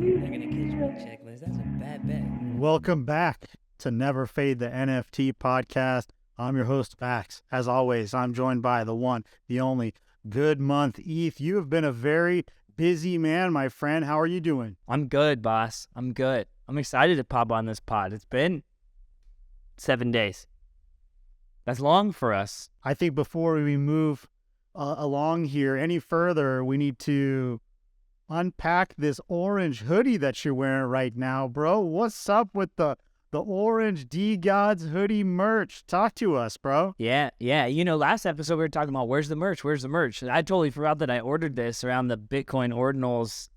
They're gonna catch my checklist. That's a bad bet. Welcome back to Never Fade the NFT podcast. I'm your host, FaXx. As always, I'm joined by the one, the only, Goodmontheth. You have been a very busy man, my friend. How are you doing? I'm good, boss. I'm good. I'm excited to pop on this pod. It's been 7 days. That's long for us. I think before we move along here any further, we need to unpack this orange hoodie that you're wearing right now, bro. What's up with the orange D-Gods hoodie merch? Talk to us, bro. Yeah. You know, last episode we were talking about where's the merch? And I totally forgot that I ordered this around the Bitcoin Ordinals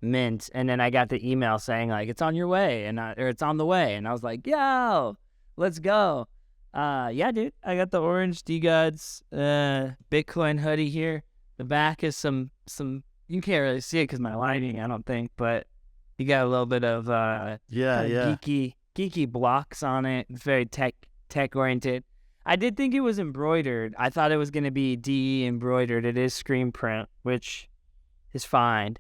mint, and then I got the email saying like it's on your way, or it's on the way, and I was like, yo, let's go. Yeah, dude, I got the orange D-Gods Bitcoin hoodie here. The back is some. You can't really see it because my lighting, I don't think, but you got a little bit of geeky blocks on it. It's very tech oriented. I did think it was embroidered. I thought it was going to be DE embroidered. It is screen print, which is fine.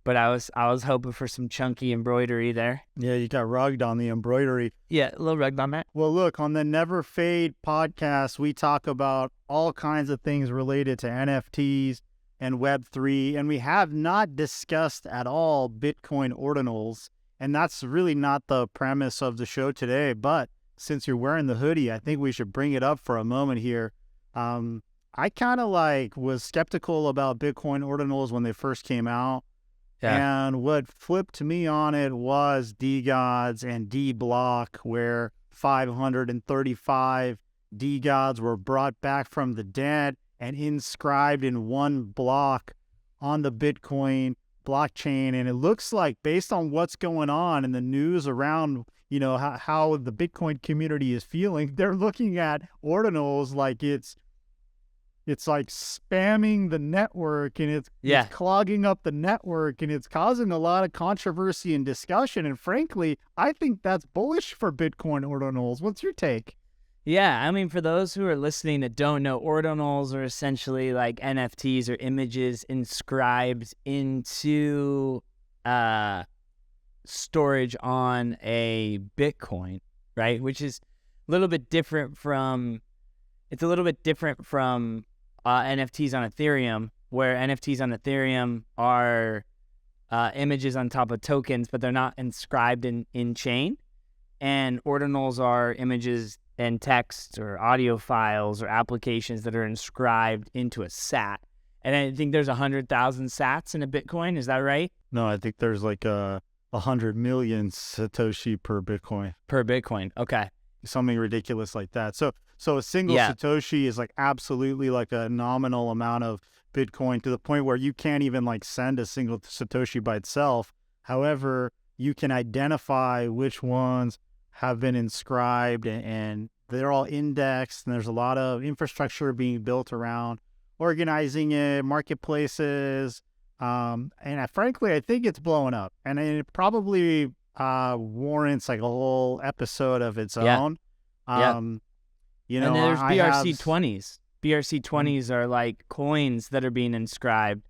But I was hoping for some chunky embroidery there. Yeah, you got rugged on the embroidery. Yeah, a little rugged on that. Well, look, on the Never Fade podcast, we talk about all kinds of things related to NFTs and Web3, and we have not discussed at all Bitcoin Ordinals, and that's really not the premise of the show today. But since you're wearing the hoodie, I think we should bring it up for a moment here. I kind of was skeptical about Bitcoin Ordinals when they first came out. Yeah. And what flipped me on it was D-Gods and D-Block, where 535 D-Gods were brought back from the dead and inscribed in one block on the Bitcoin blockchain. And it looks like, based on what's going on in the news around, how the Bitcoin community is feeling, they're looking at ordinals like it's like spamming the network, and it's clogging up the network, and it's causing a lot of controversy and discussion. And frankly, I think that's bullish for Bitcoin ordinals. What's your take? Yeah, I mean, for those who are listening that don't know, ordinals are essentially like NFTs or images inscribed into storage on a Bitcoin, right? Which is a little bit different from NFTs on Ethereum, where NFTs on Ethereum are images on top of tokens, but they're not inscribed in chain. And ordinals are images and text or audio files or applications that are inscribed into a sat. And I think there's 100,000 sats in a Bitcoin. Is that right? No, I think there's like 100 million Satoshi per Bitcoin. Per Bitcoin, okay. Something ridiculous like that. So a single Satoshi is like absolutely like a nominal amount of Bitcoin, to the point where you can't even like send a single Satoshi by itself. However, you can identify which ones have been inscribed, and they're all indexed, and there's a lot of infrastructure being built around organizing it, marketplaces. Frankly, I think it's blowing up, and it probably warrants like a whole episode of its own. And there's BRC20s. BRC20s are like coins that are being inscribed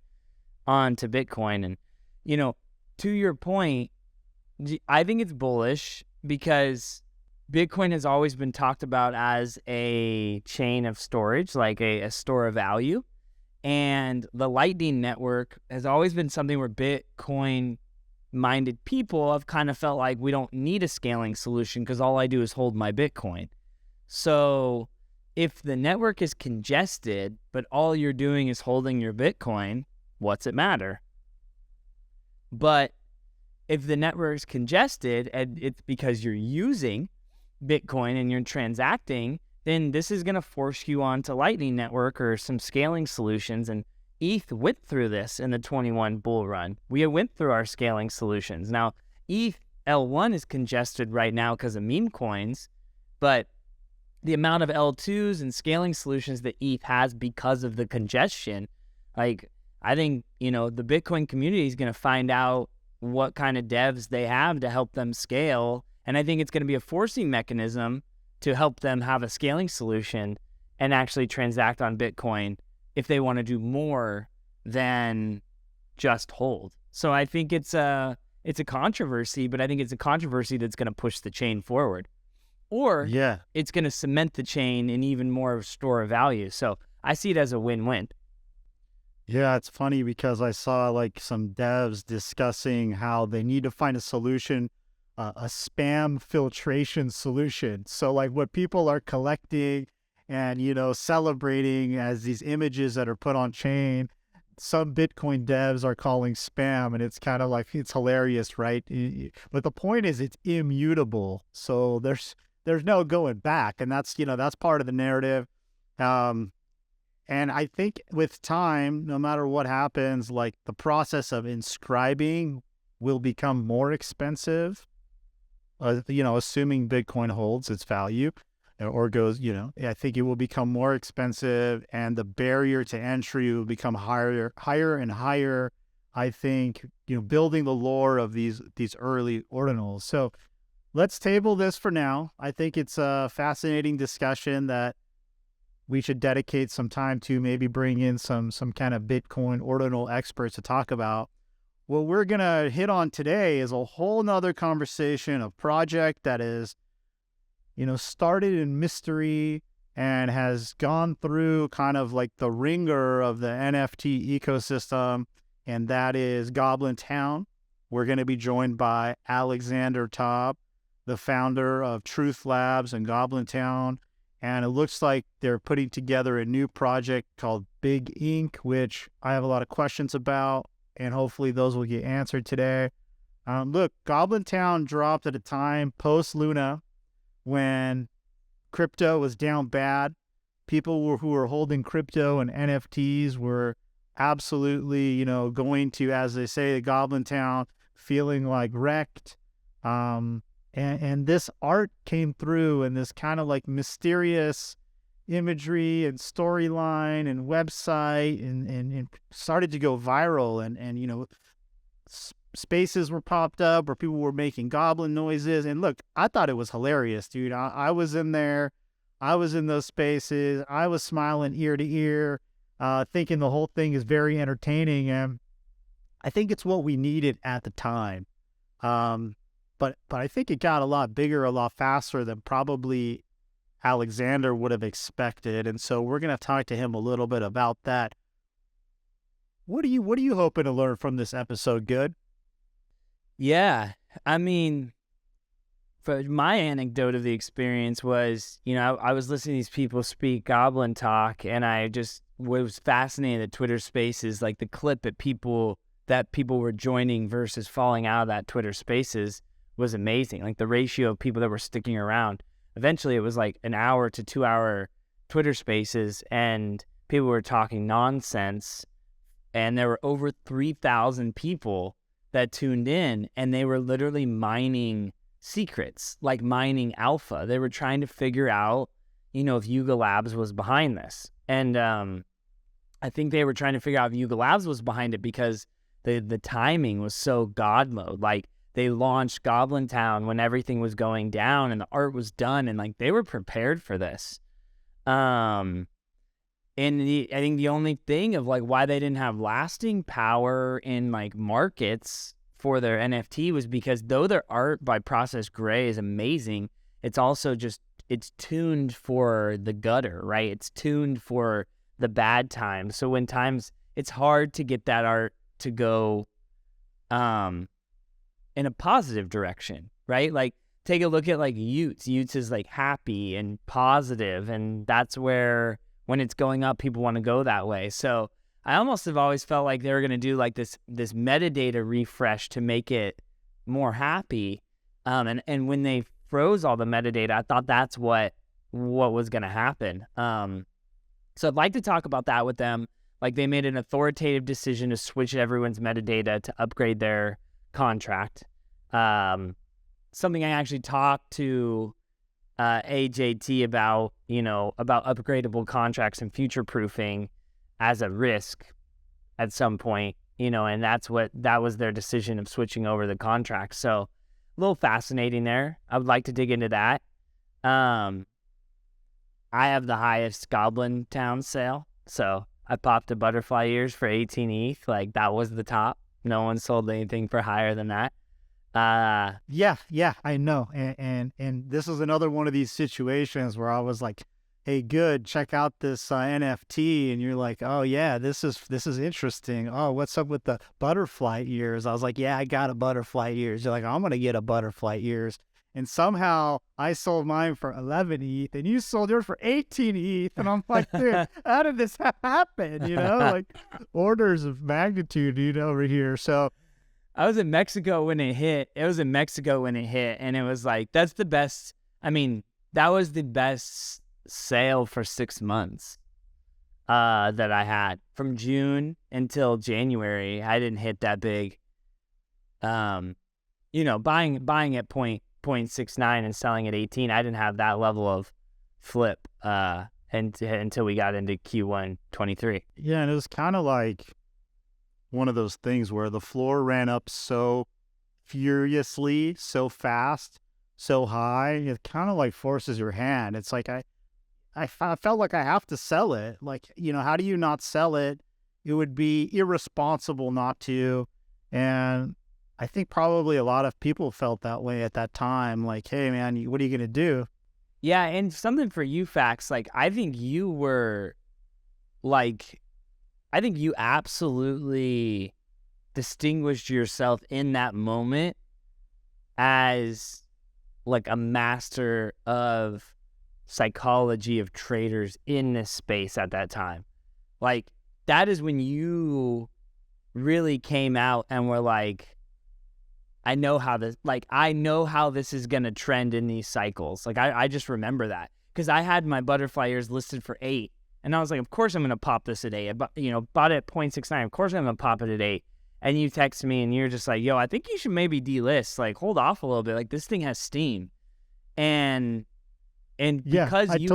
onto Bitcoin. And, to your point, I think it's bullish because Bitcoin has always been talked about as a chain of storage, like a store of value. And the Lightning Network has always been something where Bitcoin-minded people have kind of felt like we don't need a scaling solution because all I do is hold my Bitcoin. So if the network is congested, but all you're doing is holding your Bitcoin, what's it matter? But if the network's congested and it's because you're using Bitcoin and you're transacting, then this is going to force you onto Lightning Network or some scaling solutions. And ETH went through this in the 21 bull run. We went through our scaling solutions. Now, ETH L1 is congested right now because of meme coins, but the amount of L2s and scaling solutions that ETH has because of the congestion, like, I think, the Bitcoin community is going to find out what kind of devs they have to help them scale. And I think it's going to be a forcing mechanism to help them have a scaling solution and actually transact on Bitcoin if they want to do more than just hold. So I think it's a controversy, but I think it's a controversy that's going to push the chain forward, or Yeah. it's going to cement the chain in even more of a store of value. So I see it as a win-win. Yeah, it's funny because I saw like some devs discussing how they need to find a solution, a spam filtration solution. So like what people are collecting and, celebrating as these images that are put on chain, some Bitcoin devs are calling spam, and it's kind of like, it's hilarious, right? But the point is it's immutable. So there's no going back. And that's part of the narrative. And I think with time, no matter what happens, like the process of inscribing will become more expensive, assuming Bitcoin holds its value or goes, I think it will become more expensive, and the barrier to entry will become higher and higher. I think, building the lore of these early ordinals. So let's table this for now. I think it's a fascinating discussion that we should dedicate some time to, maybe bring in some kind of Bitcoin ordinal experts to talk about. What we're going to hit on today is a whole nother conversation, a project that is, started in mystery and has gone through kind of like the ringer of the NFT ecosystem, and that is Goblintown. We're going to be joined by Alexander Taub, the founder of Truth Labs and Goblintown. And it looks like they're putting together a new project called Big Ink, which I have a lot of questions about, and hopefully those will get answered today. Look, Goblintown dropped at a time post-Luna when crypto was down bad. People who were holding crypto and NFTs were absolutely, going to, as they say, the Goblintown, feeling like wrecked. And this art came through, and this kind of like mysterious imagery and storyline and website and started to go viral. And spaces were popped up where people were making goblin noises. And look, I thought it was hilarious, dude. I was in there. I was in those spaces. I was smiling ear to ear, thinking the whole thing is very entertaining. And I think it's what we needed at the time. But I think it got a lot bigger, a lot faster than probably Alexander would have expected. And so we're going to talk to him a little bit about that. What are you hoping to learn from this episode, Good? Yeah. I mean, for my anecdote of the experience was, I was listening to these people speak Goblin talk, and I just was fascinated at Twitter Spaces, like the clip that people were joining versus falling out of that Twitter Spaces was amazing. Like the ratio of people that were sticking around. Eventually it was like an hour to 2 hour Twitter Spaces, and people were talking nonsense, and there were over 3,000 people that tuned in, and they were literally mining secrets, like mining alpha. They were trying to figure out, if Yuga Labs was behind this. And I think they were trying to figure out if Yuga Labs was behind it because the timing was so God mode. Like, they launched Goblintown when everything was going down and the art was done, and like they were prepared for this. And I think the only thing of like why they didn't have lasting power in like markets for their NFT was because though their art by Process Gray is amazing, it's also it's tuned for the gutter, right? It's tuned for the bad times. So when times, it's hard to get that art to go in a positive direction, right? Like take a look at like Utes. Utes is like happy and positive, and that's where when it's going up, people want to go that way. So I almost have always felt like they were going to do like this metadata refresh to make it more happy. And when they froze all the metadata, I thought that's what was going to happen. So I'd like to talk about that with them. Like they made an authoritative decision to switch everyone's metadata to upgrade their contract. Something I actually talked to AJT about, about upgradable contracts and future proofing as a risk at some point, and that was their decision of switching over the contract. So a little fascinating there. I would like to dig into that. I have the highest Goblintown sale, so I popped a butterfly ears for 18 ETH. Like, that was the top. No one sold anything for higher than that. Yeah, I know. And this is another one of these situations where I was like, hey, good, check out this NFT. And you're like, oh yeah, this is interesting. Oh, what's up with the butterfly ears? I was like, yeah, I got a butterfly ears. You're like, I'm going to get a butterfly ears. And somehow I sold mine for 11 ETH and you sold yours for 18 ETH. And I'm like, dude, how did this happen? You know, like orders of magnitude, over here. So I was in Mexico when it hit. And it was like, that's the best. I mean, that was the best sale for 6 months that I had. From June until January, I didn't hit that big. Buying at 0.69 and selling at 18, I didn't have that level of flip until we got into Q1 23. Yeah, and it was kind of like one of those things where the floor ran up so furiously, so fast, so high, it kind of like forces your hand. It's like I felt like I have to sell it. Like, how do you not sell it? It would be irresponsible not to. And I think probably a lot of people felt that way at that time. Like, hey, man, what are you going to do? Yeah, and something for you, FaXx, like, I think you absolutely distinguished yourself in that moment as, like, a master of psychology of traders in this space at that time. Like, that is when you really came out and were like, I know how this is going to trend in these cycles. Like, I just remember that because I had my butterfly ears listed for 8 and I was like, of course I'm going to pop this at 8. I bought it at 0.69. Of course I'm going to pop it at 8. And you text me and you're just like, yo, I think you should maybe delist, like hold off a little bit. Like, this thing has steam. And because you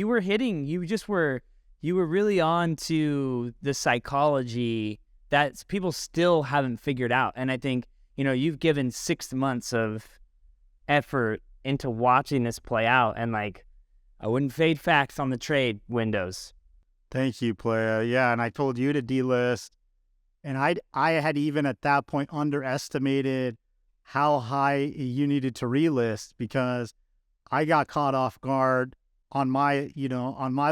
were hitting, you were really on to the psychology that people still haven't figured out. And I think, you've given 6 months of effort into watching this play out. And like, I wouldn't fade FaXx on the trade windows. Thank you, playa. Yeah, and I told you to delist. And I had even at that point underestimated how high you needed to relist because I got caught off guard on my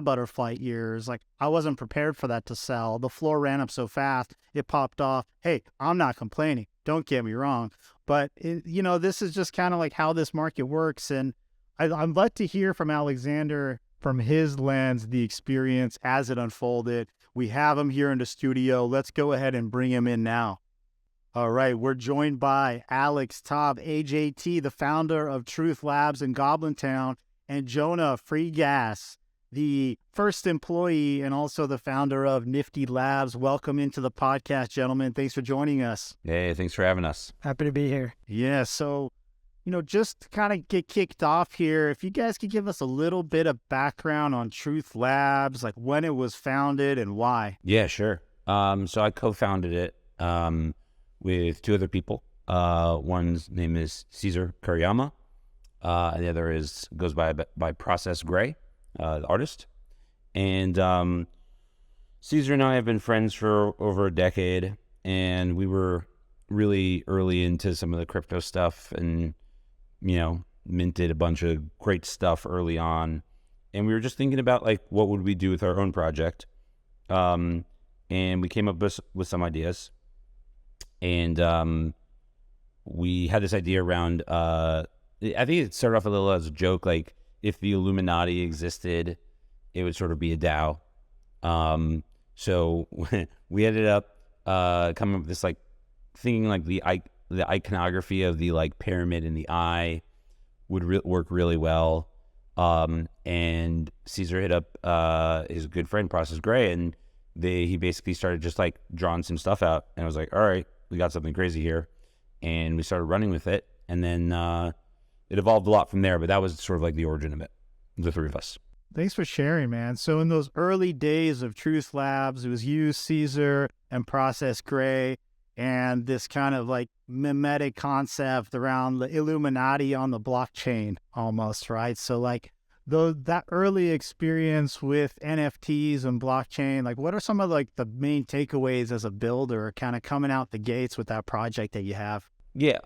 butterfly ears. Like, I wasn't prepared for that to sell. The floor ran up so fast, it popped off. Hey, I'm not complaining. Don't get me wrong. But, this is just kind of like how this market works. And I'd like to hear from Alexander, from his lens, the experience as it unfolded. We have him here in the studio. Let's go ahead and bring him in now. All right, we're joined by Alex Taub, AJT, the founder of Truth Labs in Goblintown, and Jonah FREEGAS, the first employee and also the founder of niftylabs. Welcome into the podcast, gentlemen. Thanks for joining us. Hey, thanks for having us. Happy to be here. Yeah, so, just to kind of get kicked off here, if you guys could give us a little bit of background on Truth Labs, like when it was founded and why. Yeah, sure. So I co-founded it with 2 other people. One's name is Cesar Kariyama. And the other goes by Process Gray, the artist. And Cesar and I have been friends for over a decade, and we were really early into some of the crypto stuff and, minted a bunch of great stuff early on. And we were just thinking about, like, what would we do with our own project? And we came up with some ideas. And we had this idea around... I think it started off a little as a joke, like if the Illuminati existed, it would sort of be a DAO. So we ended up coming up with this, like, thinking like the iconography of the, like, pyramid in the eye would work really well. And Cesar hit up his good friend Process Gray, and he basically started just like drawing some stuff out, and I was like, all right, we got something crazy here, and we started running with it, and then it evolved a lot from there, but that was sort of like the origin of it, the 3 of us. Thanks for sharing, man. So in those early days of Truth Labs, it was you, Cesar, and Process Gray, and this kind of like mimetic concept around the Illuminati on the blockchain almost, right? So like that early experience with NFTs and blockchain, like what are some of like the main takeaways as a builder kind of coming out the gates with that project that you have? Yeah,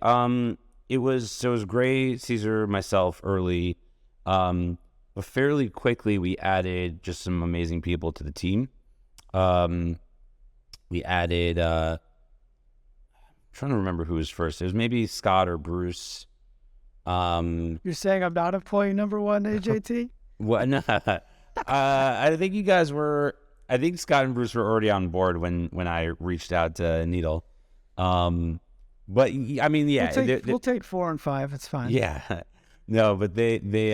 it was Gray, Caesar, myself early, but fairly quickly we added just some amazing people to the team. We added, I'm trying to remember who was first. It was maybe Scott or Bruce. You're saying I'm not employee number one, AJT? What? No, I think you guys were. I think Scott and Bruce were already on board when I reached out to Needle. But I mean, yeah, we'll take 4 and 5. It's fine. Yeah, no, but we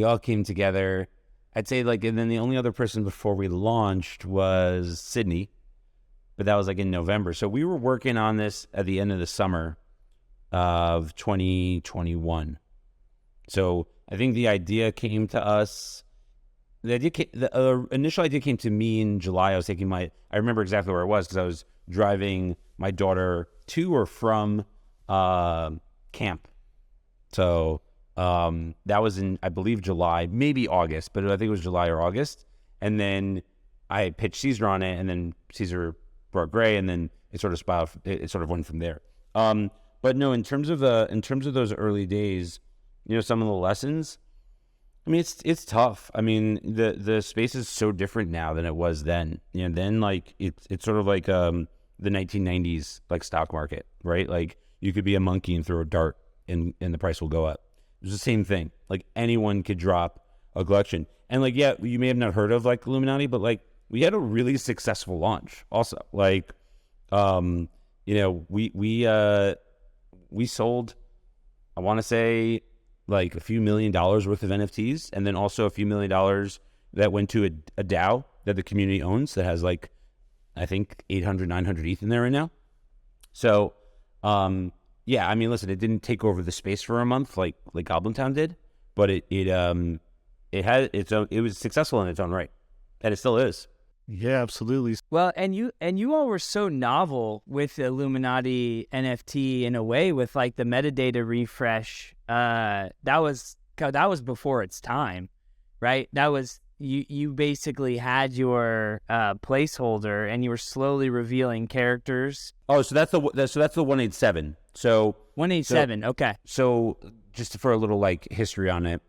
all came together. I'd say like, and then the only other person before we launched was Sydney, but that was like in November. So we were working on this at the end of the summer of 2021. So I think the idea came to us. The initial idea came to me in July. I was taking I remember exactly where I was because I was driving my daughter to or from camp. So that was in, I believe, July, maybe August, but I think it was July or August. And then I pitched Caesar on it, and then Caesar brought Gray, and then it sort of spiraled. It sort of went from there. But no, in terms of those early days, some of the lessons. I mean, it's tough. I mean, the space is so different now than it was then. Then like it's sort of like the 1990s like stock market, right? Like you could be a monkey and throw a dart, and the price will go up. It's the same thing. Like anyone could drop a collection, and like you may have not heard of like Illuminati, but like we had a really successful launch. Also, like we sold, I want to say, like a few $1 million worth of NFTs, and then also a few $1 million that went to a DAO that the community owns that has like, I think 800, 900 ETH in there right now. So, yeah, I mean, listen, it didn't take over the space for a month like Goblintown did, but it was successful in its own right, and it still is. Yeah, absolutely. Well, and you all were so novel with the Illuminati NFT in a way, with like the metadata refresh. That was before its time, right? That was you basically had your placeholder, and you were slowly revealing characters. Oh, so that's the 187. So 187. Okay. So just for a little like history on it.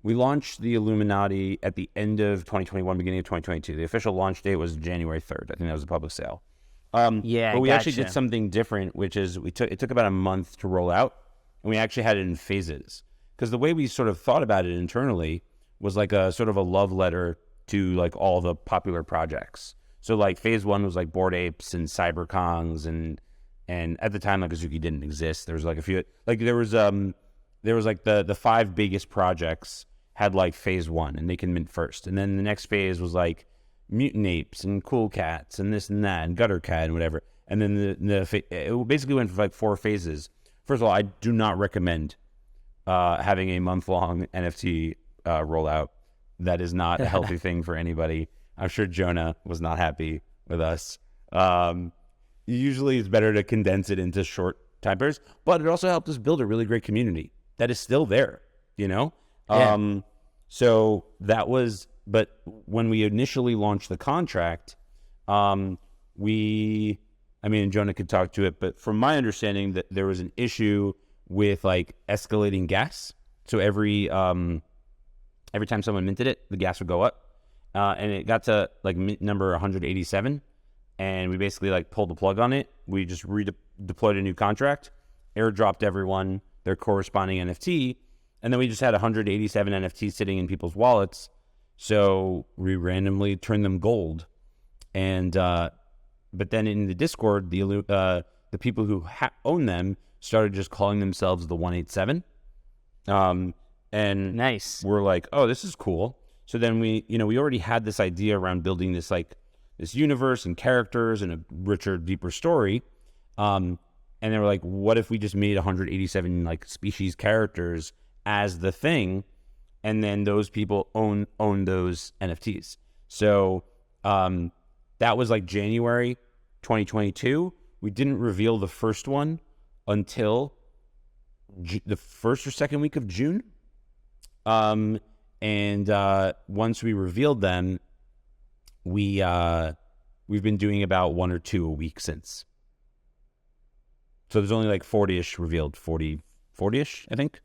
We launched the Illuminati at the end of 2021, beginning of 2022. The official launch date was January 3rd. I think that was a public sale. But we actually did something different, which is it took about a month to roll out, and we actually had it in phases. Because the way we sort of thought about it internally was like a sort of a love letter to like all the popular projects. So like phase 1 was like Bored Apes and CyberKongs, and at the time like Azuki didn't exist. There was like a few, like there was like the 5 biggest projects had like phase 1, and they can mint first. And then the next phase was like Mutant Apes and Cool Cats and this and that and Gutter Cat and whatever. And then it basically went for like 4 phases. First of all, I do not recommend having a month-long NFT rollout. That is not a healthy thing for anybody. I'm sure Jonah was not happy with us. Usually it's better to condense it into short time periods, but it also helped us build a really great community that is still there, Yeah. So that was, but when we initially launched the contract, Jonah could talk to it, but from my understanding that there was an issue with like escalating gas. So every time someone minted it, the gas would go up, and it got to like mint number 187, and we basically like pulled the plug on it. We just deployed a new contract, airdropped everyone their corresponding NFT, and then we just had 187 NFTs sitting in people's wallets. So we randomly turned them gold, and but then in the Discord, the people who own them started just calling themselves the 187. And nice. We're like, oh, this is cool. So then we already had this idea around building this like this universe and characters and a richer, deeper story. And they were like, what if we just made 187 like species characters as the thing, and then those people own those NFTs. So that was like January 2022. We didn't reveal the first one until the first or second week of June. And once we revealed them, we've been doing about 1 or 2 a week since. So there's only like 40-ish revealed, 40-ish, I think.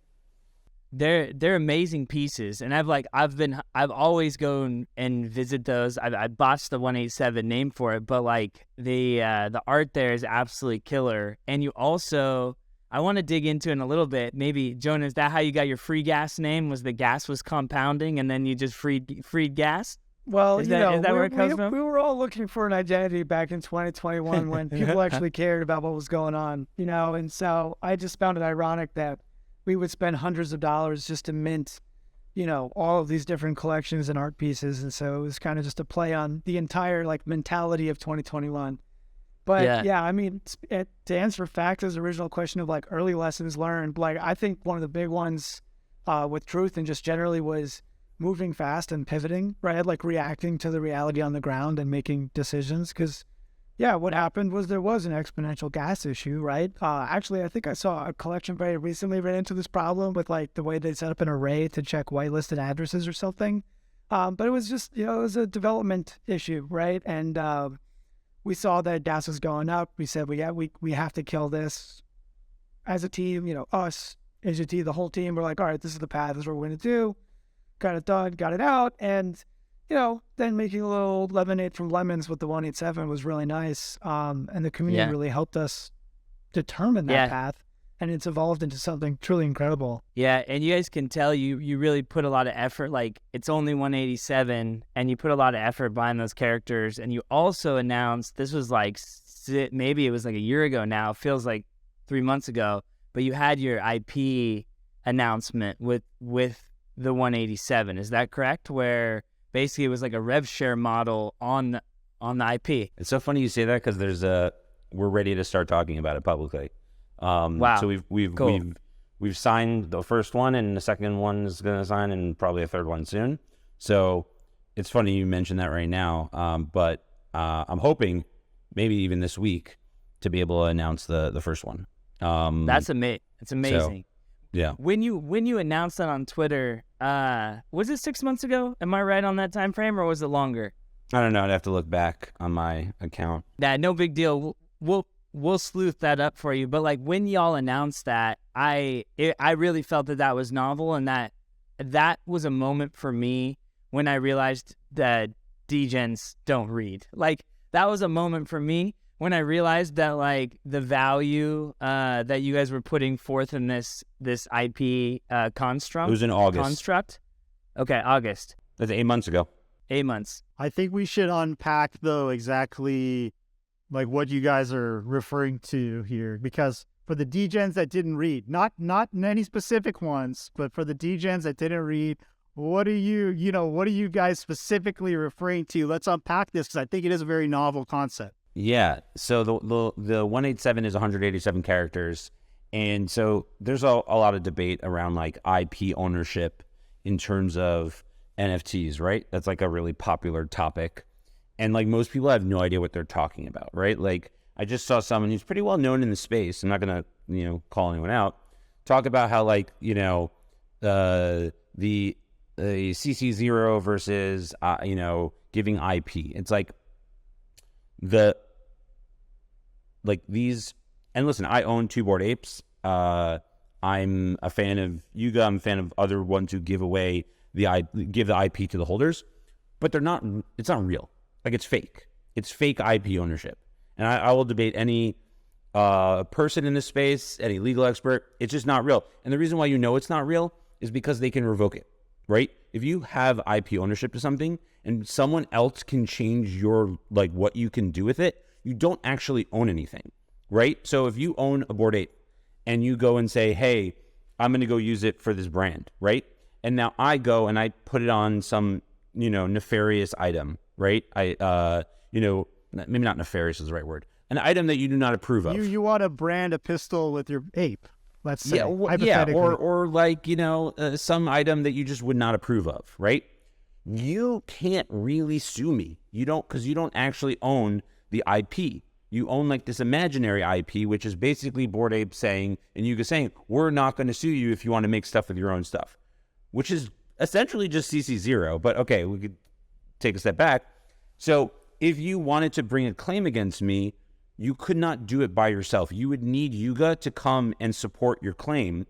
They're amazing pieces, and I've always gone and visit those. I botched the 187 name for it, but like the art there is absolutely killer. And you also, I want to dig into in a little bit. Maybe Jonah, is that how you got your free gas name? Was the gas was compounding, and then you just freed gas? Well, is that where it comes from? We were all looking for an identity back in 2021 when people actually cared about what was going on, and so I just found it ironic that we would spend hundreds of dollars just to mint, all of these different collections and art pieces. And so it was kind of just a play on the entire mentality of 2021. But yeah, I mean, to answer FaXx's original question of early lessons learned, I think one of the big ones with Truth and just generally was moving fast and pivoting, right? Reacting to the reality on the ground and making decisions. Because what happened was there was an exponential gas issue, right? Actually, I think I saw a collection very recently ran into this problem with the way they set up an array to check whitelisted addresses or something. But it was just, it was a development issue, right? And we saw that gas was going up. We said, we have to kill this as a team, us, AGT, the whole team. We're like, all right, this is the path. This is what we're going to do. Got it done, got it out. And then making a little lemonade from lemons with the 187 was really nice. And the community really helped us determine that path. And it's evolved into something truly incredible. Yeah, and you guys can tell you really put a lot of effort. It's only 187, and you put a lot of effort behind those characters. And you also announced, this was maybe it was a year ago now, feels like 3 months ago, but you had your IP announcement with the 187. Is that correct? Where basically it was a rev share model on the IP. It's so funny you say that because we're ready to start talking about it publicly. Wow. So we've signed the first one, and the second one is going to sign, and probably a third one soon. So it's funny you mentioned that right now. But I'm hoping maybe even this week to be able to announce the first one. It's amazing. So, yeah. When you announced that on Twitter, was it 6 months ago? Am I right on that time frame, or was it longer? I don't know. I'd have to look back on my account. Nah, no big deal. We'll sleuth that up for you. But when y'all announced that, I really felt that was novel, and that was a moment for me when I realized that degens don't read. That was a moment for me when I realized that the value that you guys were putting forth in this IP construct. It was in August. Construct. Okay, August. That's 8 months ago. 8 months. I think we should unpack though exactly what you guys are referring to here, because for the degens that didn't read, not any specific ones, but for the degens that didn't read, what are you guys specifically referring to? Let's unpack this, because I think it is a very novel concept. Yeah. So the 187 is 187 characters. And so there's a lot of debate around IP ownership in terms of NFTs, right? That's a really popular topic. And most people have no idea what they're talking about, right? I just saw someone who's pretty well known in the space, I'm not going to, call anyone out, talk about how the CC0 versus, giving IP. It's these, and listen, I own 2 Bored Apes. I'm a fan of Yuga. I'm a fan of other ones who give the IP to the holders, but it's not real. It's fake. It's fake IP ownership. And I will debate any person in this space, any legal expert. It's just not real. And the reason why it's not real is because they can revoke it, right? If you have IP ownership to something and someone else can change your, what you can do with it, you don't actually own anything, right? So if you own a Bored Ape and you go and say, hey, I'm going to go use it for this brand, right? And now I go and I put it on some, nefarious item, right? Maybe not nefarious is the right word. An item that you do not approve of. You want to brand a pistol with your ape, let's say. hypothetically. Or some item that you just would not approve of, right? You can't really sue me. You don't, because you don't actually own the IP. You own this imaginary IP, which is basically Bored Ape saying, and Yuga saying, we're not going to sue you if you want to make stuff with your own stuff. which is essentially just CC0. But okay, we could take a step back. So if you wanted to bring a claim against me, you could not do it by yourself. You would need Yuga to come and support your claim.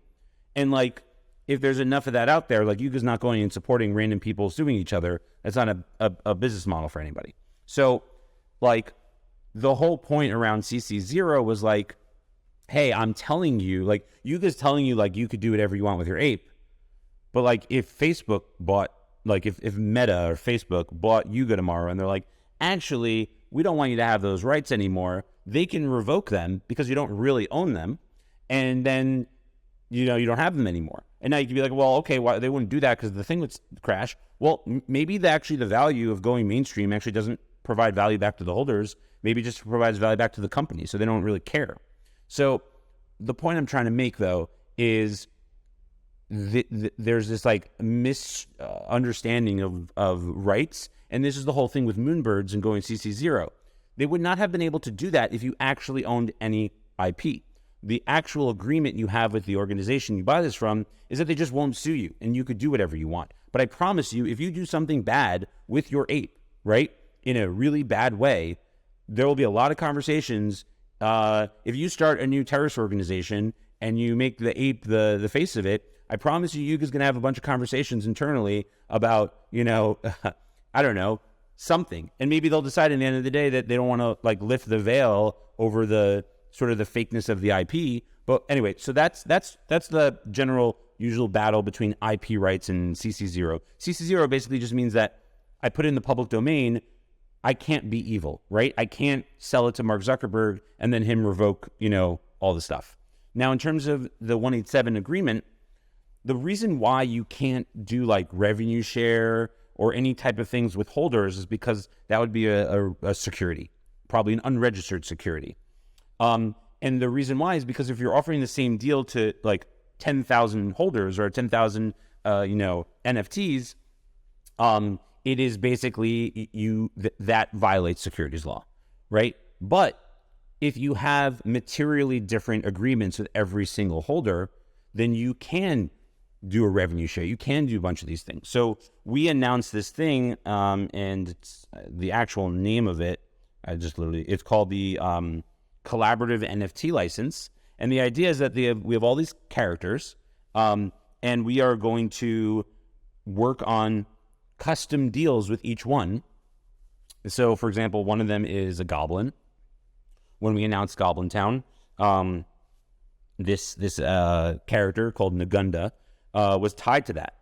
And like, if there's enough of that out there, like Yuga's not going and supporting random people suing each other. That's not a business model for anybody. So like the whole point around CC0 was like, hey, I'm telling you, like Yuga's telling you like you could do whatever you want with your ape. But like if Facebook bought, like if Meta or Facebook bought Yuga tomorrow and they're like, actually, we don't want you to have those rights anymore, they can revoke them because you don't really own them. And then, you know, you don't have them anymore. And now you can be like, well, okay, why they wouldn't do that because the thing would crash. Well, maybe the value of going mainstream actually doesn't provide value back to the holders. Maybe it just provides value back to the company. So they don't really care. So the point I'm trying to make, though, is there's this like misunderstanding of rights. And this is the whole thing with Moonbirds and going CC0. They would not have been able to do that if you actually owned any IP. The actual agreement you have with the organization you buy this from is that they just won't sue you and you could do whatever you want. But I promise you, if you do something bad with your ape, right, in a really bad way, there will be a lot of conversations. If you start a new terrorist organization and you make the ape the face of it, I promise you, Yuga's going to have a bunch of conversations internally about, you know, I don't know, something. And maybe they'll decide in the end of the day that they don't want to like lift the veil over the sort of the fakeness of the IP. But anyway, so that's the general usual battle between IP rights and CC0. CC0 basically just means that I put it in the public domain. I can't be evil, right? I can't sell it to Mark Zuckerberg and then him revoke, you know, all the stuff. Now, in terms of the 187 agreement, the reason why you can't do like revenue share or any type of things with holders is because that would be a security, probably an unregistered security. And the reason why is because if you're offering the same deal to like 10,000 holders or 10,000, NFTs, it is basically that violates securities law, right? But if you have materially different agreements with every single holder, then you can do a revenue share. You can do a bunch of these things. So we announced this thing, and it's, the actual name of it, it's called the collaborative NFT license. And the idea is that we have all these characters, and we are going to work on custom deals with each one. So, for example, one of them is a goblin. When we announced Goblintown, this character called Nagunda was tied to that.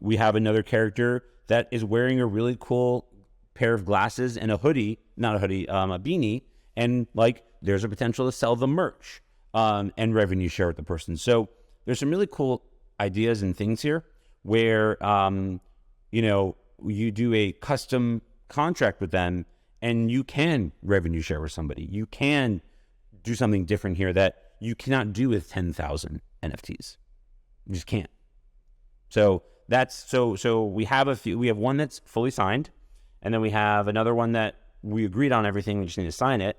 We have another character that is wearing a really cool pair of glasses and a hoodie, not a hoodie, a beanie, and like there's a potential to sell the merch and revenue share with the person. So there's some really cool ideas and things here where you do a custom contract with them and you can revenue share with somebody. You can do something different here that you cannot do with 10,000 NFTs. You just can't. So so we have we have one that's fully signed, and then we have another one that we agreed on everything. We just need to sign it.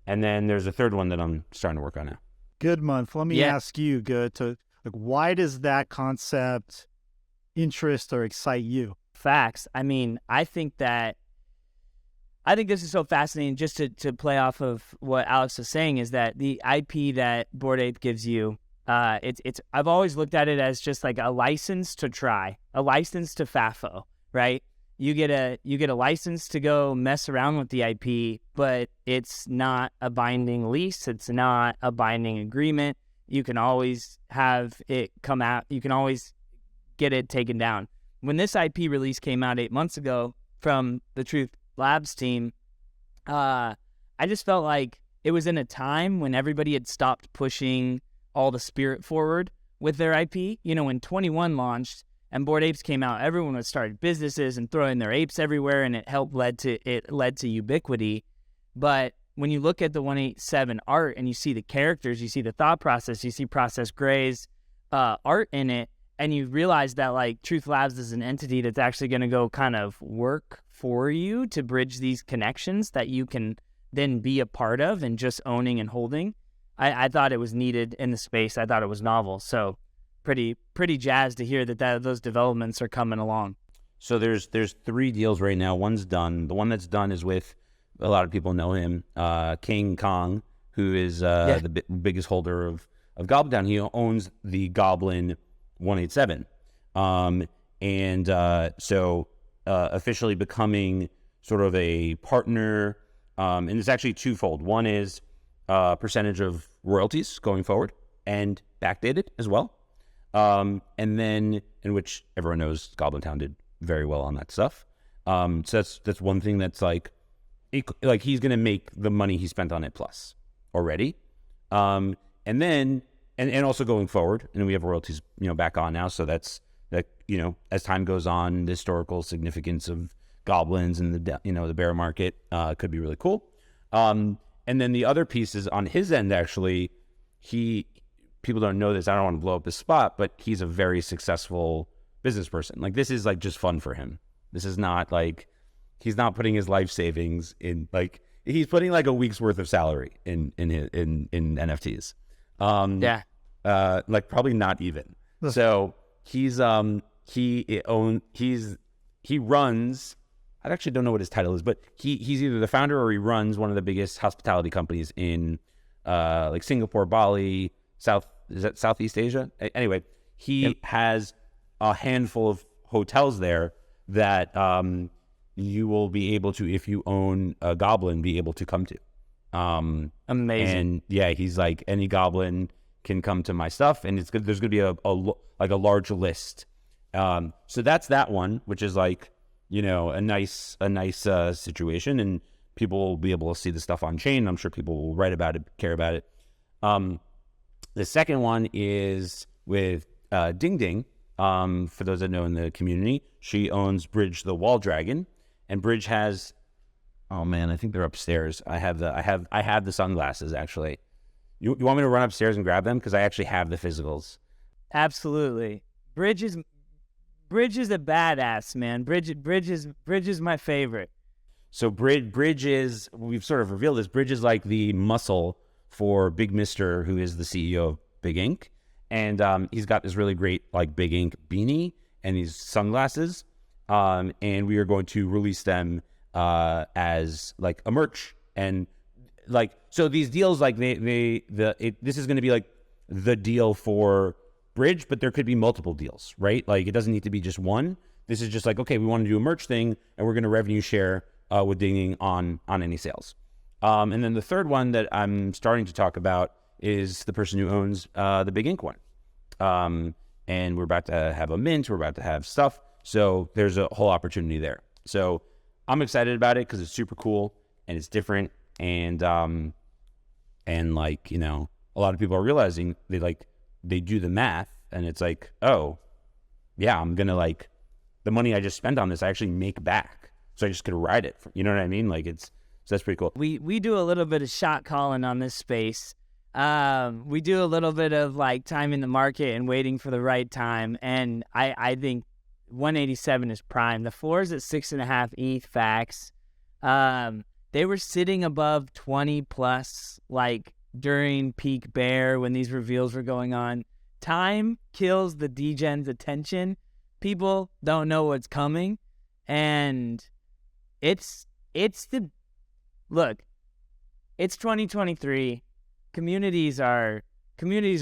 And then there's a third one that I'm starting to work on now. Goodmonth, let me ask you, why does that concept interest or excite you? FaXx. I mean, I think this is so fascinating. Just to play off of what Alex was saying, is that the IP that Bored Ape gives you, it's I've always looked at it as just like a license to try, a license to FAFO, right? You get a license to go mess around with the IP, but it's not a binding lease. It's not a binding agreement. You can always have it come out. You can always get it taken down. When this IP release came out 8 months ago from the Truth Labs team, I just felt like it was in a time when everybody had stopped pushing all the spirit forward with their IP. You know, when 21 launched and Bored Apes came out, everyone was starting businesses and throwing their apes everywhere, and it led to ubiquity. But when you look at the 187 art and you see the characters, you see the thought process, you see Process Gray's art in it, and you realize that like Truth Labs is an entity that's actually going to go kind of work for you to bridge these connections that you can then be a part of and just owning and holding. I thought it was needed in the space. I thought it was novel. So pretty jazzed to hear that those developments are coming along. So there's 3 deals right now. One's done. The one that's done is with, a lot of people know him, King Kong, who is the biggest holder of Goblintown. He owns the Goblin 187. So officially becoming sort of a partner, and it's actually twofold. One is percentage of royalties going forward and backdated as well. And then, in which everyone knows Goblintown did very well on that stuff. So that's one thing that's like he's going to make the money he spent on it plus already. And then, and also going forward, and we have royalties, back on now. So that's, as time goes on, the historical significance of goblins and the bear market could be really cool. And then the other piece is on his end, actually, people don't know this. I don't want to blow up his spot, but he's a very successful business person. Like, this is like just fun for him. This is not like, he's not putting his life savings in, like, he's putting like a week's worth of salary in NFTs. Like probably not even. So he runs, I actually don't know what his title is, but he's either the founder or he runs one of the biggest hospitality companies in like Singapore, Bali, Southeast Asia? Anyway, he has a handful of hotels there that you will be able to, if you own a goblin, be able to come to. Amazing. And yeah, he's like, any goblin can come to my stuff, and it's good. There's going to be a large list. So that's that one, which is like, a nice situation, and people will be able to see the stuff on chain. I'm sure people will write about it, care about it. The second one is with Ding Ding. For those that know in the community, she owns Bridge the Wall Dragon, and Bridge has, oh man, I think they're upstairs. I have the sunglasses actually. You want me to run upstairs and grab them, because I actually have the physicals? Absolutely. Bridge is a badass, man. Bridge is my favorite. So Bridge is, we've sort of revealed this. Bridge is like the muscle for Big Mister, who is the CEO of Big Ink. And he's got this really great like Big Ink beanie and these sunglasses. And we are going to release them as like a merch. And like, so these deals, like this is going to be like the deal for Bridge, but there could be multiple deals, right? Like, it doesn't need to be just one. This is just like, okay, we want to do a merch thing, and we're going to revenue share with Ding Ding on any sales. And then the third one that I'm starting to talk about is the person who owns the Big Ink one. And we're about to have a mint. We're about to have stuff. So there's a whole opportunity there. So I'm excited about it because it's super cool and it's different. And like, a lot of people are realizing they do the math, and it's like, oh yeah, I'm going to, like, the money I just spent on this, I actually make back. So I just could ride it. You know what I mean? Like, so that's pretty cool. We do a little bit of shot calling on this space. We do a little bit of like timing the market and waiting for the right time. And I think 187 is prime. The floor is at 6.5 ETH FAXx. They were sitting above 20 plus, like during peak bear when these reveals were going on. Time kills the degen's attention. People don't know what's coming. And it's 2023. Communities are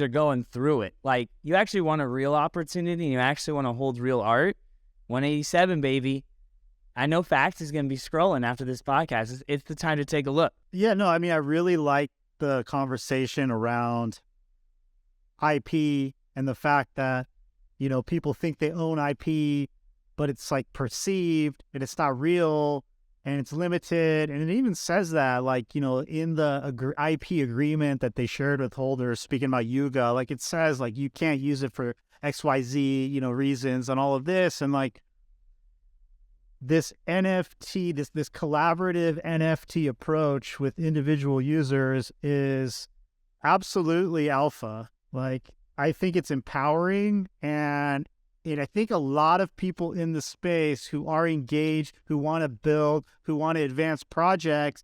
going through it. Like, you actually want a real opportunity, and you actually want to hold real art. 187, baby. I know FaXx is going to be scrolling after this podcast. It's the time to take a look. Yeah, no, I mean, I really like the conversation around IP and the fact that, people think they own IP, but it's like perceived and it's not real and it's limited. And it even says that, like, in the IP agreement that they shared with holders, speaking about Yuga, like, it says, like, you can't use it for XYZ, reasons and all of this. And like, this NFT, this collaborative NFT approach with individual users is absolutely alpha. Like, I think it's empowering, and I think a lot of people in the space who are engaged, who want to build, who want to advance projects,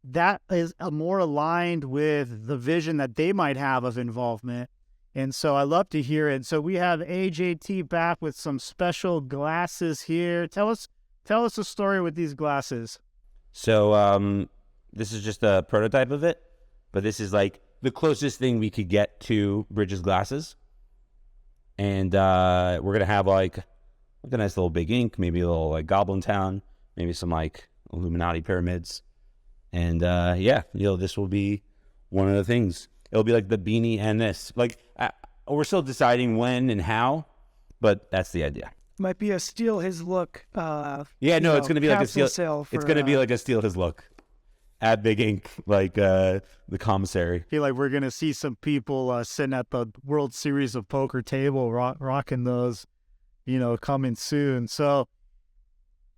that is more aligned with the vision that they might have of involvement. And so I love to hear it. And so we have AJT back with some special glasses here. Tell us a story with these glasses. So this is just a prototype of it, but this is like the closest thing we could get to Bridges glasses. And we're going to have like a nice little big ink, maybe a little like Goblintown, maybe some like Illuminati pyramids. And this will be one of the things. It'll be like the beanie and this. Like we're still deciding when and how, but that's the idea. Might be a steal his look. It's going to be like a steal. It's going to be like a steal his look. Add big ink, like the commissary. I feel like we're going to see some people sitting at the World Series of Poker table rocking those, coming soon. So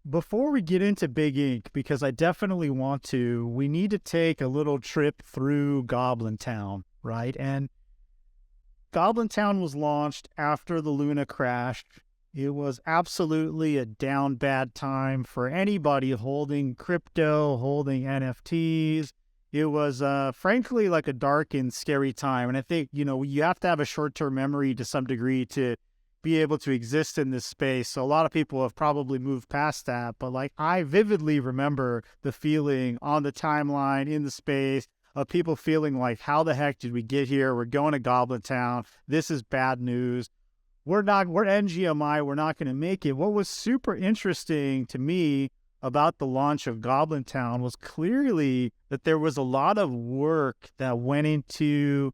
before we get into big ink, because I definitely want to, we need to take a little trip through Goblintown, right? And Goblintown was launched after the Luna crash. It was absolutely a down bad time for anybody holding crypto, holding NFTs. It was, frankly, like a dark and scary time. And I think, you have to have a short-term memory to some degree to be able to exist in this space. So a lot of people have probably moved past that. But like, I vividly remember the feeling on the timeline in the space of people feeling like, how the heck did we get here? We're going to Goblintown. This is bad news. We're NGMI. We're not going to make it. What was super interesting to me about the launch of Goblintown was clearly that there was a lot of work that went into,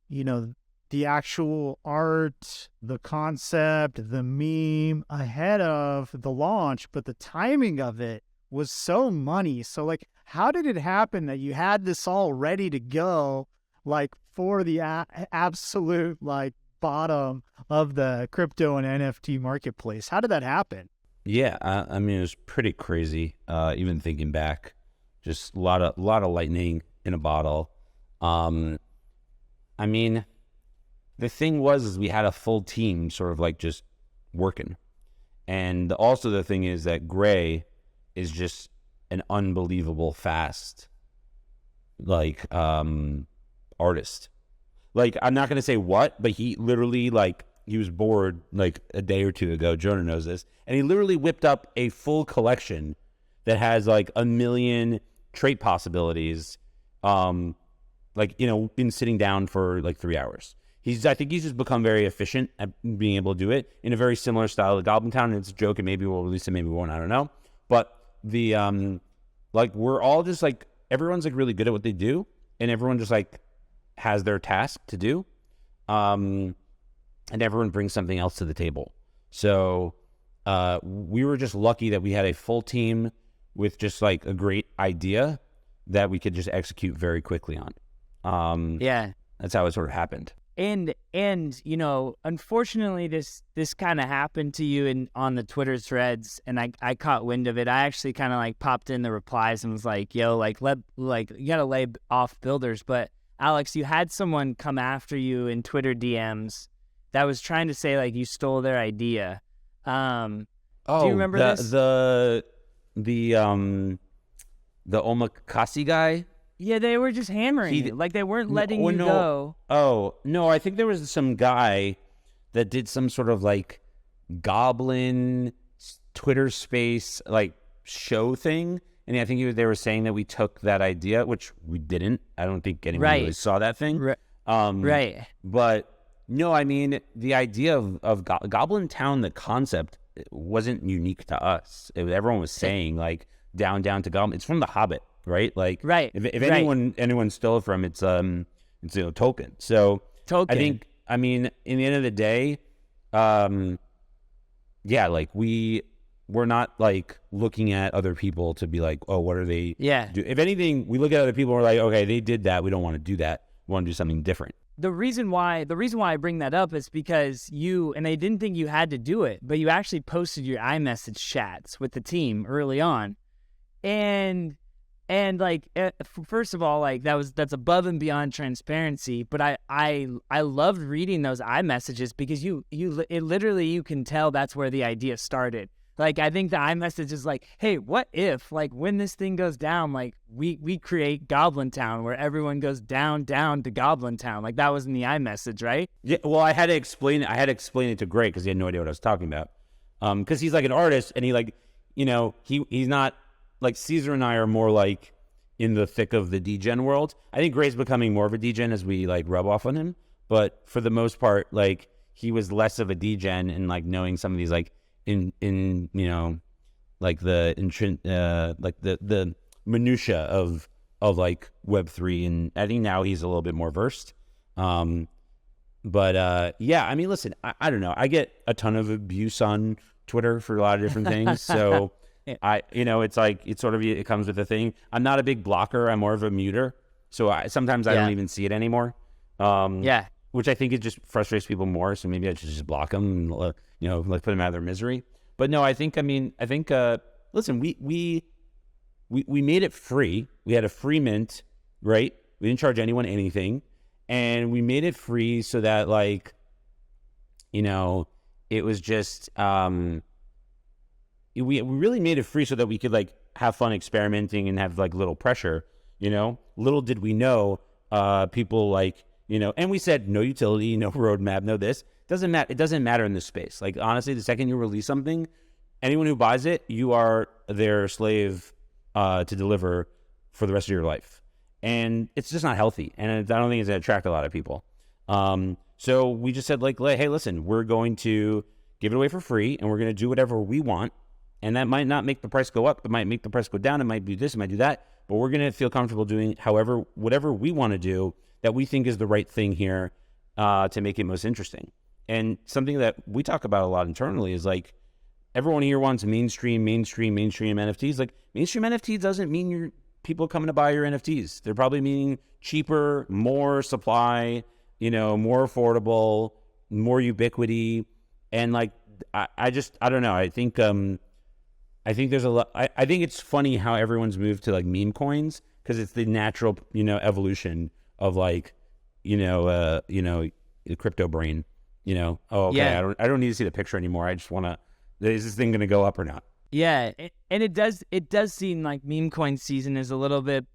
the actual art, the concept, the meme ahead of the launch, but the timing of it was so money. So like, how did it happen that you had this all ready to go, like for the absolute like bottom of the crypto and NFT marketplace? How did that happen? Yeah, I mean, it was pretty crazy. Even thinking back, just a lot of lightning in a bottle. I mean, the thing was we had a full team sort of like just working, and also the thing is that Gray is just an unbelievable fast like artist. Like, I'm not gonna say what, but he literally he was bored like a day or two ago. Jonah knows this. And he literally whipped up a full collection that has like 1 million trait possibilities. Been sitting down for like 3 hours. I think he's just become very efficient at being able to do it in a very similar style to Goblintown. And it's a joke, and maybe we'll release it, maybe we won't, I don't know. But the we're all just like, everyone's like really good at what they do, and everyone just like has their task to do. And everyone brings something else to the table. So we were just lucky that we had a full team with just like a great idea that we could just execute very quickly on. That's how it sort of happened. And unfortunately, this kind of happened to you on the Twitter threads, and I caught wind of it. I actually kind of like popped in the replies and was like, "Yo, you gotta lay off builders." But Alex, you had someone come after you in Twitter DMs that was trying to say like you stole their idea. Do you remember this? The omakase guy. Yeah, they were just hammering you. Like, they weren't letting you go. Oh, no, I think there was some guy that did some sort of, like, goblin Twitter space, like, show thing. And I think they were saying that we took that idea, which we didn't. I don't think anyone really saw that thing. Right. But, no, I mean, the idea of Goblintown, the concept, wasn't unique to us. Everyone was saying, like, down to Goblin. It's from The Hobbit. Right, like if anyone stole it from, it's Tolkien. So Tolkien. I mean, in the end of the day, like we're not like looking at other people to be like, oh, what are they? Yeah. If anything, we look at other people and we're like, okay, they did that. We don't want to do that. We want to do something different. The reason why I bring that up is because and I didn't think you had to do it, but you actually posted your iMessage chats with the team early on, and like, first of all, like that's above and beyond transparency. But I loved reading those iMessages because you can tell that's where the idea started. Like, I think the iMessage is like, hey, what if, like, when this thing goes down, like, we create Goblintown where everyone goes down to Goblintown. Like, that was in the iMessage, right? Yeah, well, I had to explain it to Gray because he had no idea what I was talking about. Because he's like an artist, and he like, he's not like Caesar and I are more like in the thick of the degen world. I think Gray's becoming more of a degen as we like rub off on him. But for the most part, like he was less of a degen and like knowing some of these like in like the minutia of like Web3, and I think now he's a little bit more versed. But yeah, I mean, listen, I don't know. I get a ton of abuse on Twitter for a lot of different things. So it's like, it comes with a thing. I'm not a big blocker. I'm more of a muter. So sometimes I don't even see it anymore. Which I think it just frustrates people more. So maybe I should just block them and, like put them out of their misery. But no, listen, we made it free. We had a free mint, right? We didn't charge anyone anything. And we made it free so that like, it was just, we really made it free so that we could like have fun experimenting and have like little pressure, little did we know, people like, and we said no utility, no roadmap, no this. It doesn't matter in this space. Like, honestly, the second you release something, anyone who buys it, you are their slave to deliver for the rest of your life. And it's just not healthy. And I don't think it's going to attract a lot of people. So we just said, like, hey, listen, we're going to give it away for free, and we're going to do whatever we want. And that might not make the price go up. It might make the price go down. It might do this. It might do that. But we're going to feel comfortable doing whatever we want to do that we think is the right thing here to make it most interesting. And something that we talk about a lot internally is like, everyone here wants mainstream NFTs. Like, mainstream NFT doesn't mean people coming to buy your NFTs. They're probably meaning cheaper, more supply, more affordable, more ubiquity. And like, I don't know. I think there's a lot. I think it's funny how everyone's moved to like meme coins because it's the natural, evolution of like, the crypto brain. I don't need to see the picture anymore. I just want to. Is this thing going to go up or not? Yeah, and it does seem like meme coin season is a little bit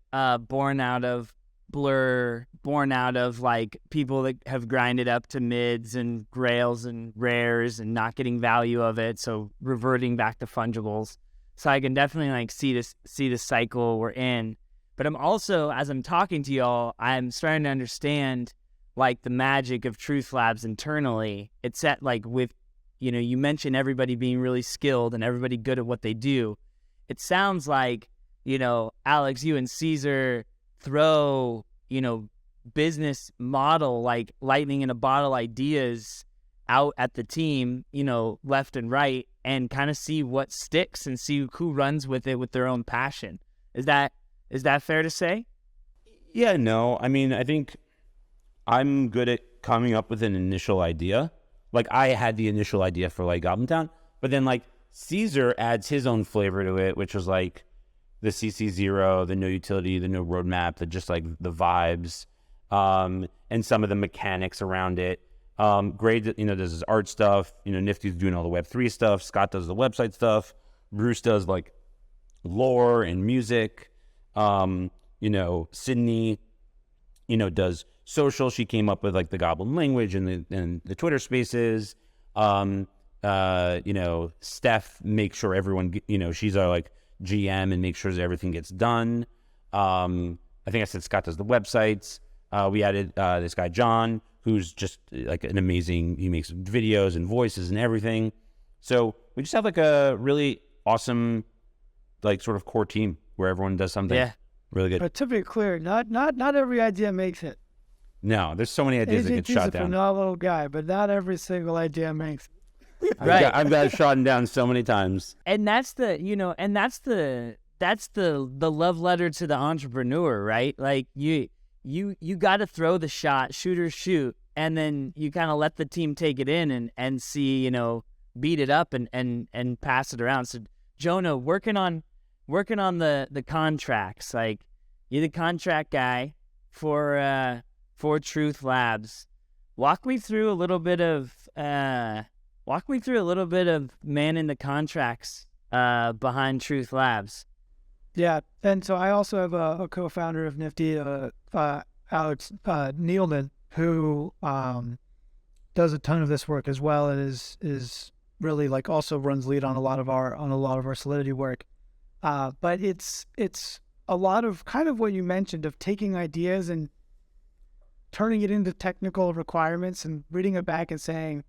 born out of Blur, born out of like people that have grinded up to mids and grails and rares and not getting value of it, so reverting back to fungibles. So I can definitely like see the cycle we're in. But I'm also, as I'm talking to y'all, I'm starting to understand like the magic of Truth Labs internally. It's at like with, you mentioned everybody being really skilled and everybody good at what they do. It sounds like, Alex, you and Caesar throw, business model, like lightning in a bottle ideas out at the team, left and right, and kind of see what sticks and see who runs with it with their own passion. Is that fair to say? Yeah, no. I mean, I think I'm good at coming up with an initial idea. Like, I had the initial idea for like Goblintown, but then like Caesar adds his own flavor to it, which was like the CC0, the no utility, the no roadmap, the just like the vibes, and some of the mechanics around it. Gray, does his art stuff. Nifty's doing all the Web3 stuff. Scott does the website stuff. Bruce does like lore and music. Sydney, does social. She came up with like the Goblin language and the Twitter Spaces. Steph makes sure everyone, she's our like GM and makes sure that everything gets done. I think I said Scott does the websites. We added this guy John, who's just like an amazing. He makes videos and voices and everything. So we just have like a really awesome, like sort of core team where everyone does something really good. But to be clear, not every idea makes it. No, there's so many ideas that get shot down. He's a phenomenal guy, but not every single idea makes it. Right. I've got shot down so many times. And that's the love letter to the entrepreneur, right? Like you got to throw the shot, shoot or shoot, and then you kind of let the team take it in and see, beat it up and pass it around. So Jonah, working on the contracts, like you're the contract guy for Truth Labs. Walk me through a little bit of Walk me through a little bit of manning the contracts behind Truth Labs. Yeah, and so I also have a co-founder of Nifty, Alex Nealman, who does a ton of this work as well, and is really like also runs lead on a lot of our Solidity work. But it's a lot of kind of what you mentioned of taking ideas and turning it into technical requirements and reading it back and saying,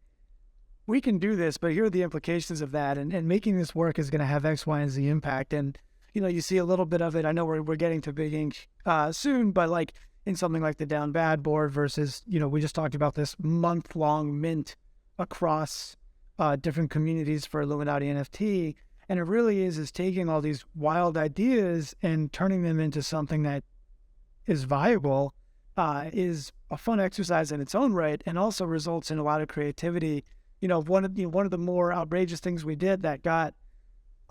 we can do this, but here are the implications of that, and making this work is going to have X, Y, and Z impact. And you see a little bit of it. I know we're getting to big ink soon, but like in something like the Down Bad board versus, we just talked about this month-long mint across different communities for Illuminati NFT. And it really is taking all these wild ideas and turning them into something that is viable, is a fun exercise in its own right, and also results in a lot of creativity. One of the more outrageous things we did that got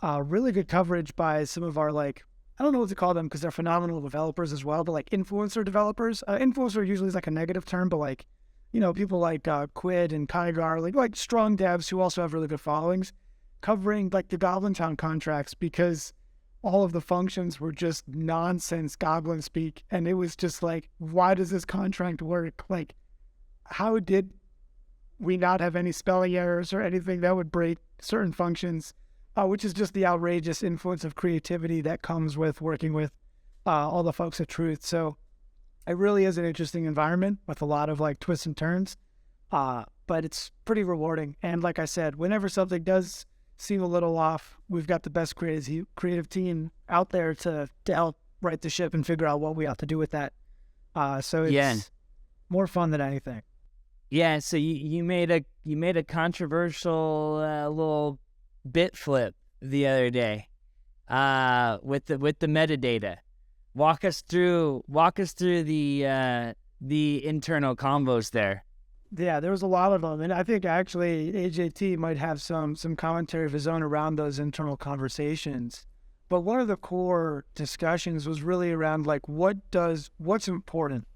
really good coverage by some of our, like, I don't know what to call them because they're phenomenal developers as well, but like influencer developers. Influencer usually is like a negative term, but like, people like Quid and Kygar, like strong devs who also have really good followings, covering like the Goblintown contracts, because all of the functions were just nonsense Goblin speak. And it was just like, why does this contract work? Like, how did we not have any spelling errors or anything that would break certain functions? Which is just the outrageous influence of creativity that comes with working with all the folks at Truth. So it really is an interesting environment with a lot of like twists and turns, but it's pretty rewarding. And like I said, whenever something does seem a little off, we've got the best creative team out there to help right the ship and figure out what we ought to do with that. So it's more fun than anything. Yeah. So you made a controversial little bit flip the other day with the metadata. Walk us through the internal combos there. Yeah, there was a lot of them, and I think actually AJT might have some commentary of his own around those internal conversations. But one of the core discussions was really around like what's important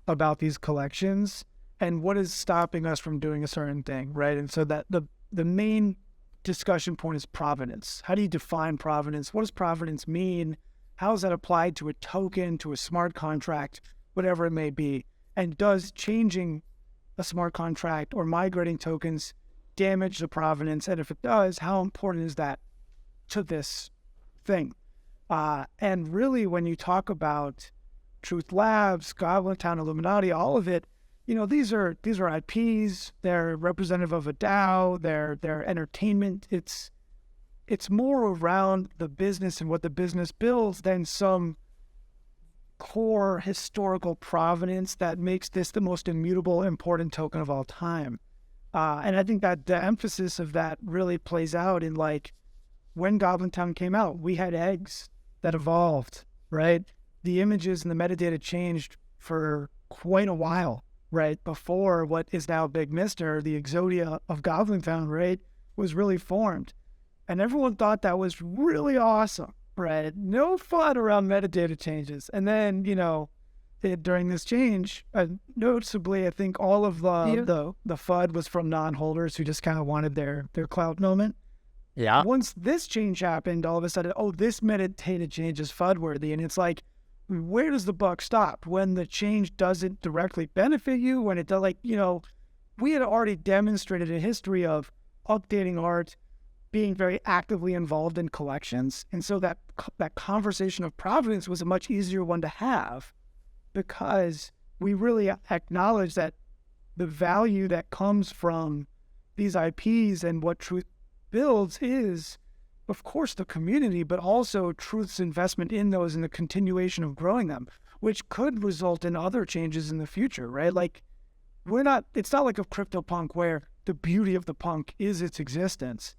about these collections and what is stopping us from doing a certain thing, right? And so that the main discussion point is provenance. How do you define provenance? What does provenance mean? How is that applied to a token, to a smart contract, whatever it may be? And does changing a smart contract or migrating tokens damage the provenance? And if it does, how important is that to this thing? And really, when you talk about Truth Labs, Goblintown, Illuminati, all of it, these are IPs. They're representative of a DAO. They're entertainment. It's more around the business and what the business builds than some core historical provenance that makes this the most immutable, important token of all time. And I think that the emphasis of that really plays out in like when Goblintown came out, we had eggs that evolved, right? The images and the metadata changed for quite a while. Right before what is now Big Mister, the Exodia of Goblintown, right, was really formed. And everyone thought that was really awesome, right? No fun around metadata changes. And then, during this change, noticeably, I think all of the FUD was from non-holders who just kind of wanted their clout moment. Yeah. Once this change happened, all of a sudden, this metadata change is FUD worthy. And it's like, where does the buck stop? When the change doesn't directly benefit you, when it does, like, we had already demonstrated a history of updating art, being very actively involved in collections. And so that conversation of provenance was a much easier one to have because we really acknowledge that the value that comes from these IPs and what Truth builds is, of course, the community, but also Truth's investment in those and the continuation of growing them, which could result in other changes in the future, right? Like, it's not like a CryptoPunk where the beauty of the punk is its existence.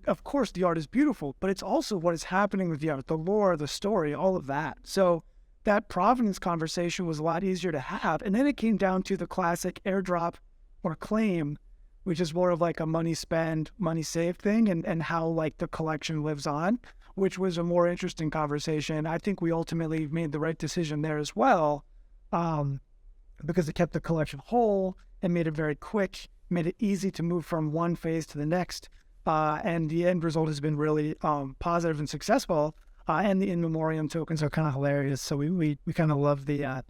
Of course, the art is beautiful, but it's also what is happening with the art, the lore, the story, all of that. So that provenance conversation was a lot easier to have. And then it came down to the classic airdrop or claim, which is more of like a money spend, money save thing, and how like the collection lives on, which was a more interesting conversation. I think we ultimately made the right decision there as well, because it kept the collection whole and made it very quick made it easy to move from one phase to the next. And the end result has been really positive and successful. And the in memoriam tokens are kind of hilarious. So we kind of love the,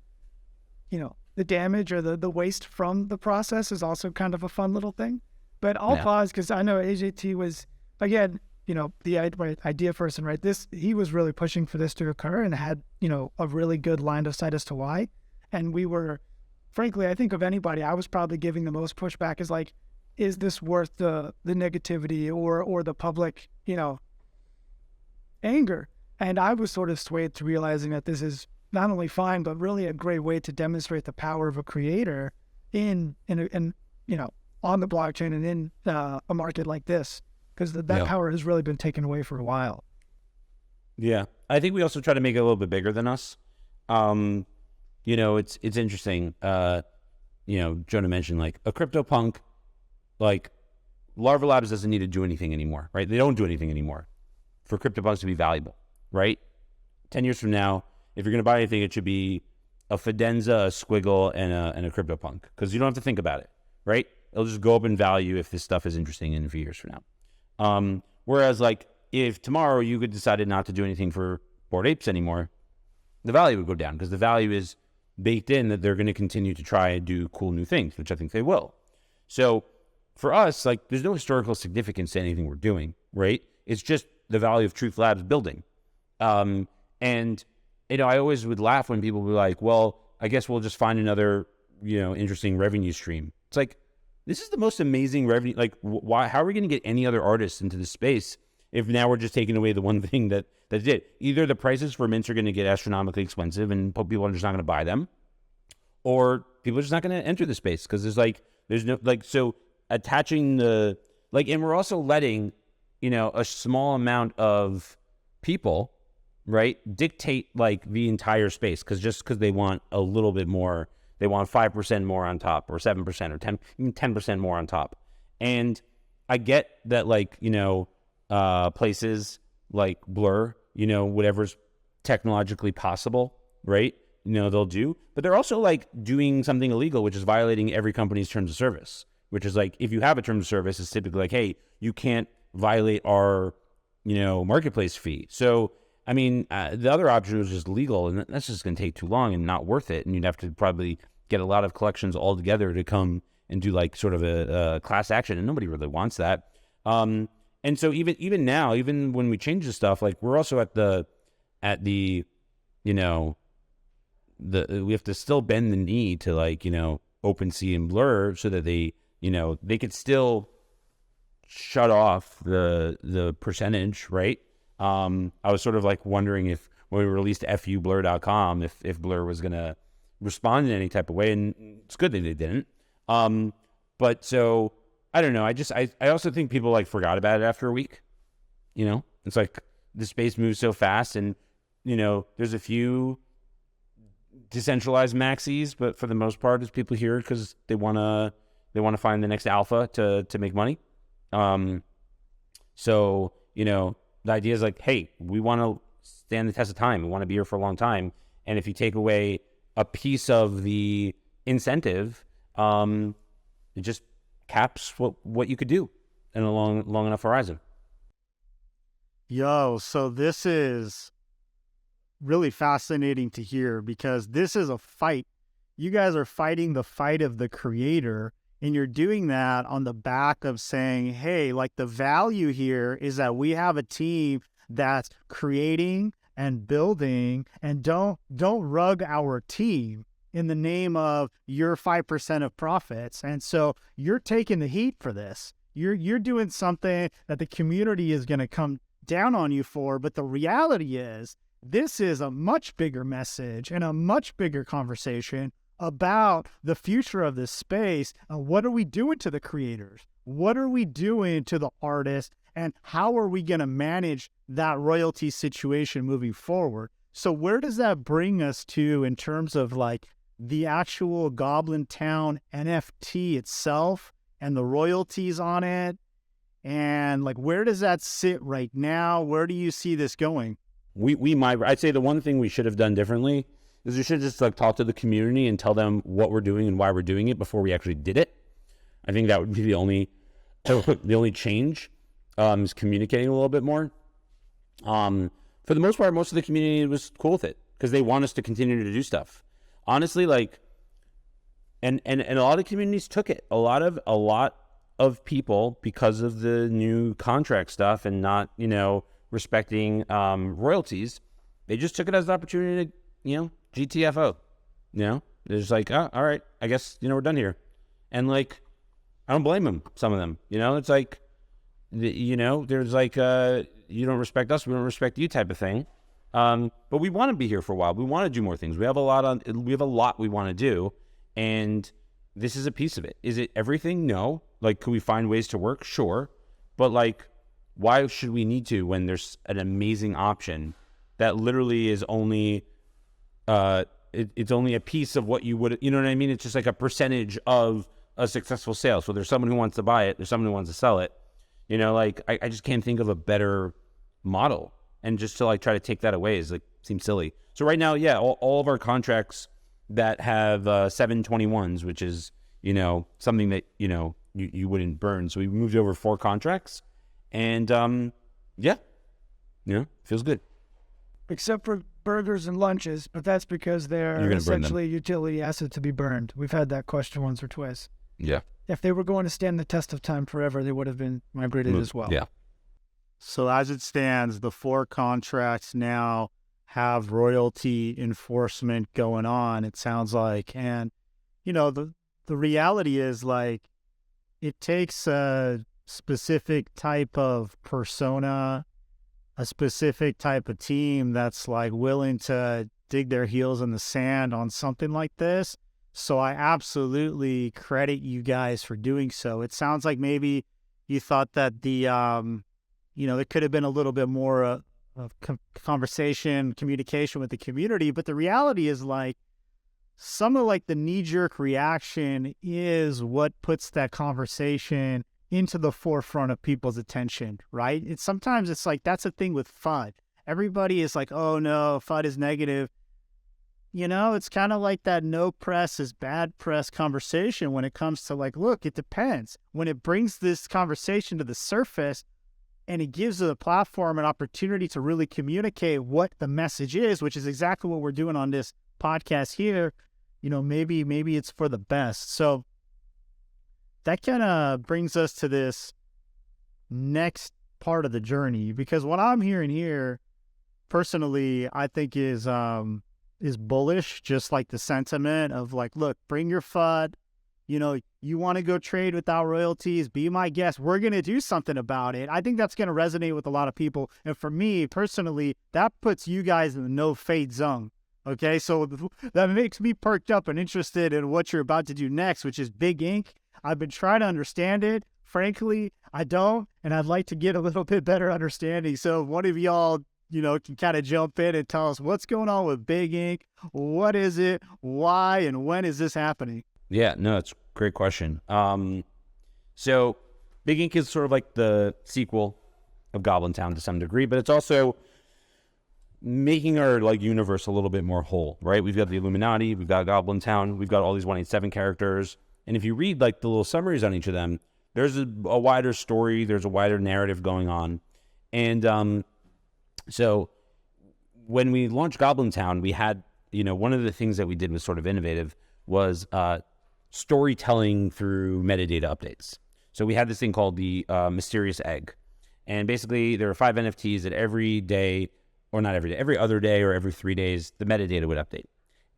the damage or the waste from the process is also kind of a fun little thing. But I'll pause because I know AJT was, again, the idea person, right? He was really pushing for this to occur and had, a really good line of sight as to why. And we were, frankly, I think of anybody, I was probably giving the most pushback is like, is this worth the negativity or the public, anger? And I was sort of swayed to realizing that this is not only fine, but really a great way to demonstrate the power of a creator in on the blockchain and in a market like this, because that power has really been taken away for a while. Yeah, I think we also try to make it a little bit bigger than us. It's interesting. Jonah mentioned like a CryptoPunk, like Larva Labs doesn't need to do anything anymore, right? They don't do anything anymore for CryptoPunks to be valuable, right? 10 years from now, if you're going to buy anything, it should be a Fidenza, a Squiggle, and a CryptoPunk, because you don't have to think about it, right? It'll just go up in value if this stuff is interesting in a few years from now. Whereas like if tomorrow you could decided not to do anything for Bored Apes anymore, the value would go down because the value is baked in that they're going to continue to try and do cool new things, which I think they will. So for us, like there's no historical significance to anything we're doing, right? It's just the value of Truth Labs building. And I always would laugh when people were like, well, I guess we'll just find another, interesting revenue stream. It's like, this is the most amazing revenue. Like, why? How are we going to get any other artists into this space if now we're just taking away the one thing that did? Either the prices for mints are going to get astronomically expensive and people are just not going to buy them, or people are just not going to enter the space because there's no so attaching the and we're also letting a small amount of people, right, dictate like the entire space because they want a little bit more. They want 5% more on top, or 7%, or 10% more on top. And I get that, places like Blur, whatever's technologically possible, right? They'll do. But they're also doing something illegal, which is violating every company's terms of service. Which is if you have a terms of service, it's typically like, hey, you can't violate our, marketplace fee. So I mean, the other option was just legal, and that's just going to take too long and not worth it. And you'd have to probably get a lot of collections all together to come and do sort of a class action, and nobody really wants that. And so even now, even when we change the stuff, we're also at the we have to still bend the knee to OpenSea and Blur so that they could still shut off the percentage, right? I was sort of wondering if when we released fublur.com, if Blur was going to respond in any type of way, and it's good that they didn't. But so I don't know. I also think people forgot about it after a week. It's the space moves so fast, and there's a few decentralized maxis, but for the most part, it's people here because they want to find the next alpha to make money. So the idea is hey, we want to stand the test of time. We want to be here for a long time. And if you take away a piece of the incentive, it just caps what you could do in a long enough horizon. Yo, so this is really fascinating to hear because this is a fight. You guys are fighting the fight of the creator, and you're doing that on the back of saying, hey, the value here is that we have a team that's creating and building, and don't rug our team in the name of your 5% of profits. And so you're taking the heat for this. You're doing something that the community is going to come down on you for. But the reality is this is a much bigger message and a much bigger conversation about the future of this space. And what are we doing to the creators? What are we doing to the artists? And how are we going to manage that royalty situation moving forward? So where does that bring us to in terms of the actual Goblintown NFT itself and the royalties on it? And where does that sit right now? Where do you see this going? I'd say the one thing we should have done differently is we should just talk to the community and tell them what we're doing and why we're doing it before we actually did it. I think that would be the only change, is communicating a little bit more. For the most part, most of the community was cool with it because they want us to continue to do stuff. Honestly, like, and a lot of communities took it. A lot of people, because of the new contract stuff and not, respecting royalties, they just took it as an opportunity to, GTFO. They're just like, oh, all right, I guess, we're done here. And like, I don't blame them, some of them. It's like, there's like, you don't respect us, we don't respect you type of thing. But we want to be here for a while. We want to do more things. We have a lot we want to do. And this is a piece of it. Is it everything? No. Like, could we find ways to work? Sure. But like, why should we need to when there's an amazing option that literally is only, it's only a piece of what you would, you know what I mean? It's just like a percentage of a successful sale. So there's someone who wants to buy it. There's someone who wants to sell it. Like I just can't think of a better model. And just to like try to take that away is like, seems silly. So right now, yeah, all of our contracts that have 721s, which is, something that, you wouldn't burn. So we moved over 4 contracts and feels good. Except for burgers and lunches, but that's because they're essentially a utility asset to be burned. We've had that question once or twice. Yeah. If they were going to stand the test of time forever, they would have been migrated as well. Yeah. So as it stands, the 4 contracts now have royalty enforcement going on, it sounds like. And, the reality is like, it takes a specific type of persona, a specific type of team that's like willing to dig their heels in the sand on something like this. So I absolutely credit you guys for doing so. It sounds like maybe you thought that the, there could have been a little bit more of conversation, communication with the community. But the reality is like, some of like the knee-jerk reaction is what puts that conversation into the forefront of people's attention, right? Sometimes it's like, that's the thing with FUD. Everybody is like, oh no, FUD is negative. It's kind of like that no press is bad press conversation when it comes to like, look, it depends. When it brings this conversation to the surface and it gives the platform an opportunity to really communicate what the message is, which is exactly what we're doing on this podcast here, maybe it's for the best. So that kind of brings us to this next part of the journey, because what I'm hearing here personally, I think is bullish, just like the sentiment of like, look, bring your FUD, you want to go trade without royalties, be my guest. We're going to do something about it. I think that's going to resonate with a lot of people. And for me personally, that puts you guys in the no fade zone. Okay, so that makes me perked up and interested in what you're about to do next, which is Big Ink. I've been trying to understand it. Frankly, I don't, and I'd like to get a little bit better understanding. So if one of y'all, can kind of jump in and tell us what's going on with Big Ink. What is it? Why? And when is this happening? Yeah, no, it's a great question. So Big Ink is sort of like the sequel of Goblintown to some degree, but it's also making our like universe a little bit more whole, right? We've got the Illuminati, we've got Goblintown, we've got all these 187 characters. And if you read like the little summaries on each of them, there's a wider story, there's a wider narrative going on. And so when we launched Goblintown, we had, one of the things that we did was sort of innovative was storytelling through metadata updates. So we had this thing called the Mysterious Egg. And basically there are 5 NFTs that every day, or not every day, every other day or every 3 days, the metadata would update.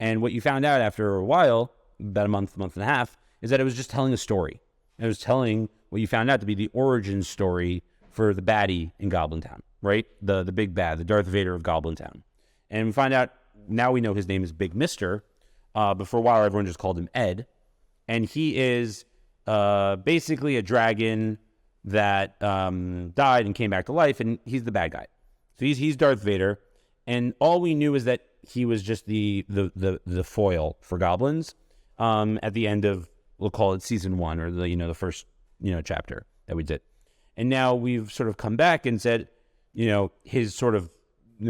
And what you found out after a while, about a month and a half, is that it was just telling a story. It was telling what you found out to be the origin story for the baddie in Goblintown, right? The big bad, the Darth Vader of Goblintown. And we find out, now we know his name is Big Mister, but for a while everyone just called him Ed. And he is basically a dragon that died and came back to life, and he's the bad guy. So he's Darth Vader, and all we knew is that he was just the foil for goblins at the end of, we'll call it season 1, or the first chapter that we did. And now we've sort of come back and said, his sort of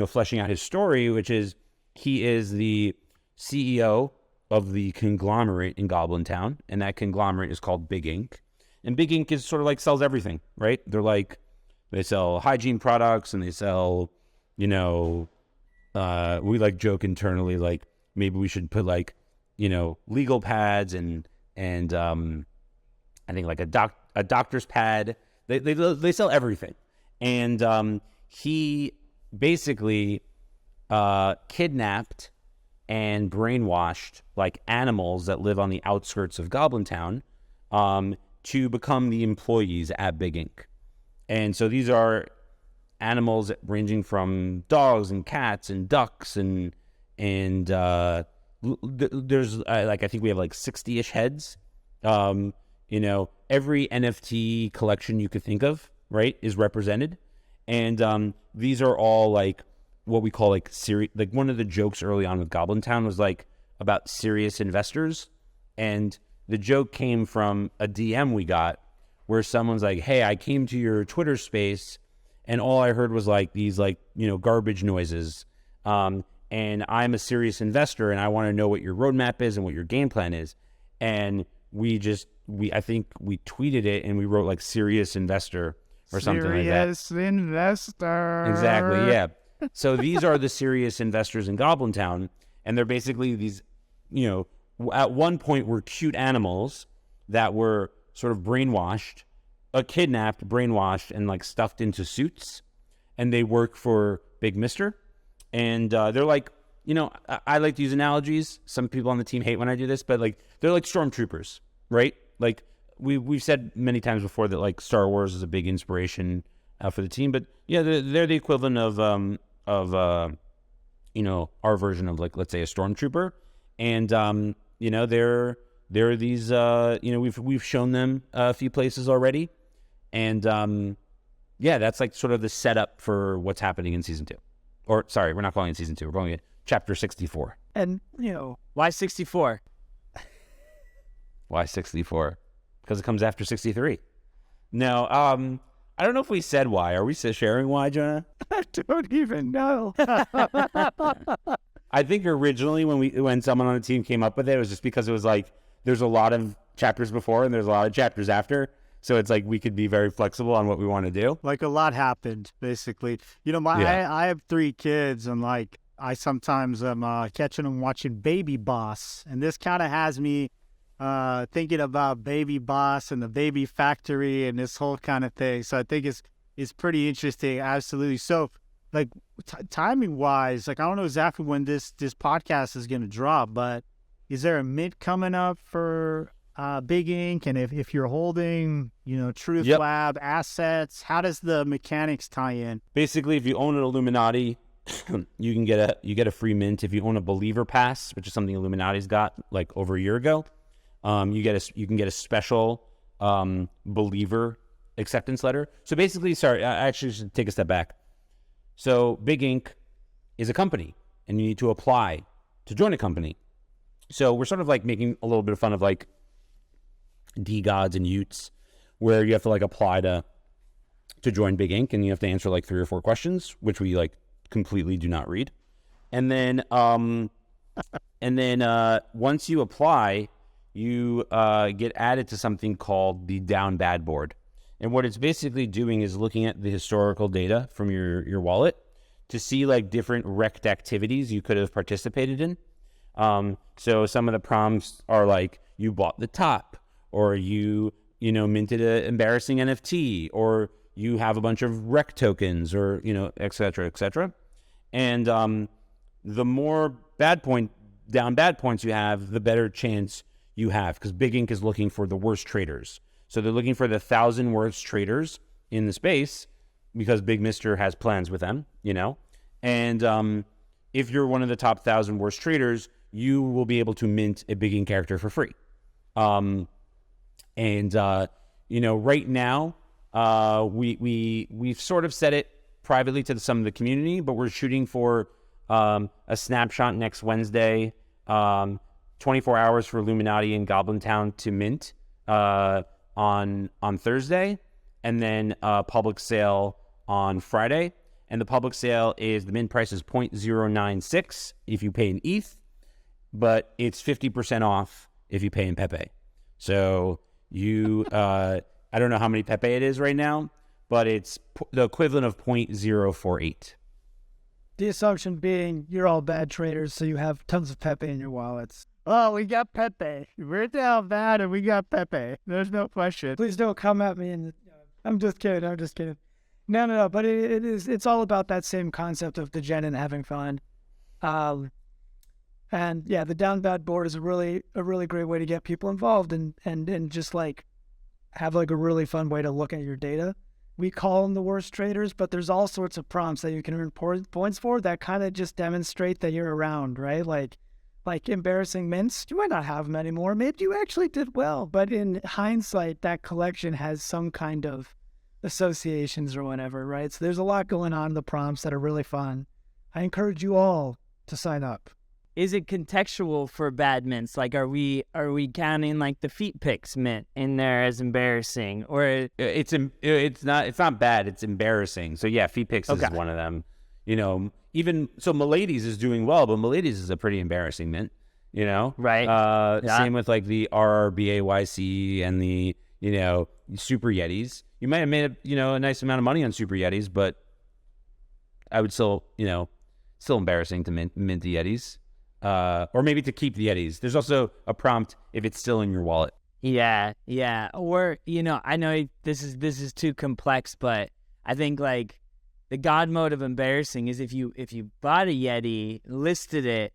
fleshing out his story, which is he is the CEO of the conglomerate in Goblintown, and that conglomerate is called Big Ink. And Big Ink is sort of like sells everything, right? They're like, they sell hygiene products and they sell, we like joke internally, like maybe we should put like, legal pads and I think like a doctor's pad. They sell everything. And he basically kidnapped and brainwashed like animals that live on the outskirts of Goblintown to become the employees at Big Ink. And so these are animals ranging from dogs and cats and ducks and there's like, I think we have like 60-ish heads. Every NFT collection you could think of, right, is represented. And these are all like what we call like like one of the jokes early on with Goblintown was like about serious investors. And the joke came from a DM we got where someone's like, hey, I came to your Twitter space and all I heard was like these like, garbage noises. And I'm a serious investor and I want to know what your roadmap is and what your game plan is. And I think we tweeted it and we wrote like serious investor or something like that. Serious investor. Exactly, yeah. So these are the serious investors in Goblintown, and they're basically these, at one point were cute animals that were sort of brainwashed, kidnapped, brainwashed, and like stuffed into suits, and they work for Big Mister. And they're like, I like to use analogies. Some people on the team hate when I do this, but like they're like stormtroopers, right? Like we've said many times before that like Star Wars is a big inspiration for the team, but yeah, they're the equivalent of our version of like, let's say, a stormtrooper. And they're these we've shown them a few places already, and that's like sort of the setup for what's happening in season 2. Or sorry, we're not calling it season 2. We're calling it chapter 64. And why 64? Why 64? Because it comes after 63. No, I don't know if we said why. Are we sharing why, Jonah? I don't even know. I think originally when someone on the team came up with it was just because it was like there's a lot of chapters before and there's a lot of chapters after. So it's like we could be very flexible on what we want to do. Like a lot happened, basically. I have 3 kids, and like I sometimes am catching them watching Baby Boss, and this kind of has me thinking about Baby Boss and the Baby Factory and this whole kind of thing. So I think it's pretty interesting. Absolutely. So like timing wise, like I don't know exactly when this podcast is going to drop, but is there a mint coming up for Big Ink? And if you're holding, Truth Lab assets, how does the mechanics tie in? Basically, if you own an Illuminati, you can get a free mint. If you own a Believer Pass, which is something Illuminati's got like over a year ago, you can get a special Believer acceptance letter. So basically, sorry, I actually should take a step back. So Big Ink is a company, and you need to apply to join a company. So we're sort of like making a little bit of fun of like D-Gods and Utes, where you have to like apply to join Big Ink, and you have to answer like 3 or 4 questions, which we like completely do not read. And then once you apply, you get added to something called the Down Bad board. And what it's basically doing is looking at the historical data from your wallet to see like different wrecked activities you could have participated in. So some of the prompts are like you bought the top, or you minted an embarrassing NFT, or you have a bunch of wreck tokens, or et cetera, et cetera. And the more down bad points you have, the better chance you have, because Big Ink is looking for the worst traders. So they're looking for the 1,000 worst traders in the space, because Big Mister has plans with them, And if you're one of the top 1,000 worst traders, you will be able to mint a Big Ink character for free. Right now, we've sort of said it privately to some of the community, but we're shooting for a snapshot next Wednesday, 24 hours for Illuminati and Goblintown to mint on Thursday, and then a public sale on Friday. And the public sale the mint price is 0.096 if you pay in ETH, but it's 50% off if you pay in Pepe. So you, I don't know how many Pepe it is right now, but it's the equivalent of 0.048. The assumption being you're all bad traders, so you have tons of Pepe in your wallets. Oh, we got Pepe. We're down bad and we got Pepe. There's no question. Please don't come at me. I'm just kidding. No. But it's all about that same concept of degen and having fun. And yeah, the down bad board is a really great way to get people involved and just like have like a really fun way to look at your data. We call them the worst traders, but there's all sorts of prompts that you can earn points for that kind of just demonstrate that you're around, right? Like embarrassing mints, you might not have them anymore. Maybe you actually did well, but in hindsight, that collection has some kind of associations or whatever, right? So there's a lot going on in the prompts that are really fun. I encourage you all to sign up. Is it contextual for bad mints? Like, are we counting like the feet pics mint in there as embarrassing, or it's not bad. It's embarrassing. So yeah, feet pics is one of them. You know, even so, Milady's is doing well, but Milady's is a pretty embarrassing mint. You know, right? Same with like the RRBAYC and the Super Yetis. You might have made a nice amount of money on Super Yetis, but I would still embarrassing to mint the Yetis. Or maybe to keep the Yetis. There's also a prompt if it's still in your wallet. Yeah. Or I know this is too complex, but I think like the God mode of embarrassing is if you bought a Yeti, listed it,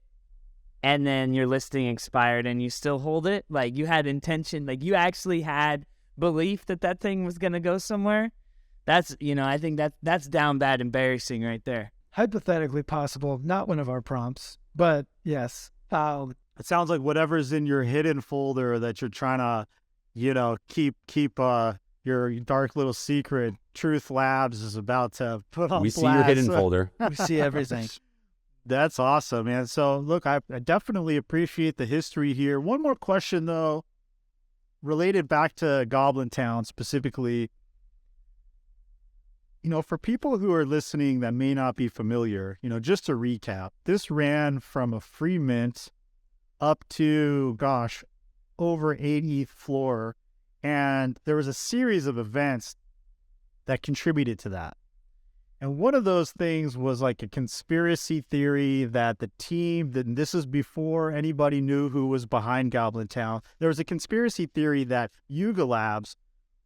and then your listing expired and you still hold it, like you had intention, like you actually had belief that thing was gonna go somewhere. That's I think that's down bad embarrassing right there. Hypothetically possible, not one of our prompts. But yes, it sounds like whatever's in your hidden folder that you're trying to, keep your dark little secret. Truth Labs is about to put on blast. We see your hidden folder. We see everything. That's awesome, man. So look, I definitely appreciate the history here. One more question though, related back to Goblintown specifically. For people who are listening that may not be familiar, just to recap, this ran from a free mint up to, over 80th floor. And there was a series of events that contributed to that. And one of those things was like a conspiracy theory that the team, this is before anybody knew who was behind Goblintown. There was a conspiracy theory that Yuga Labs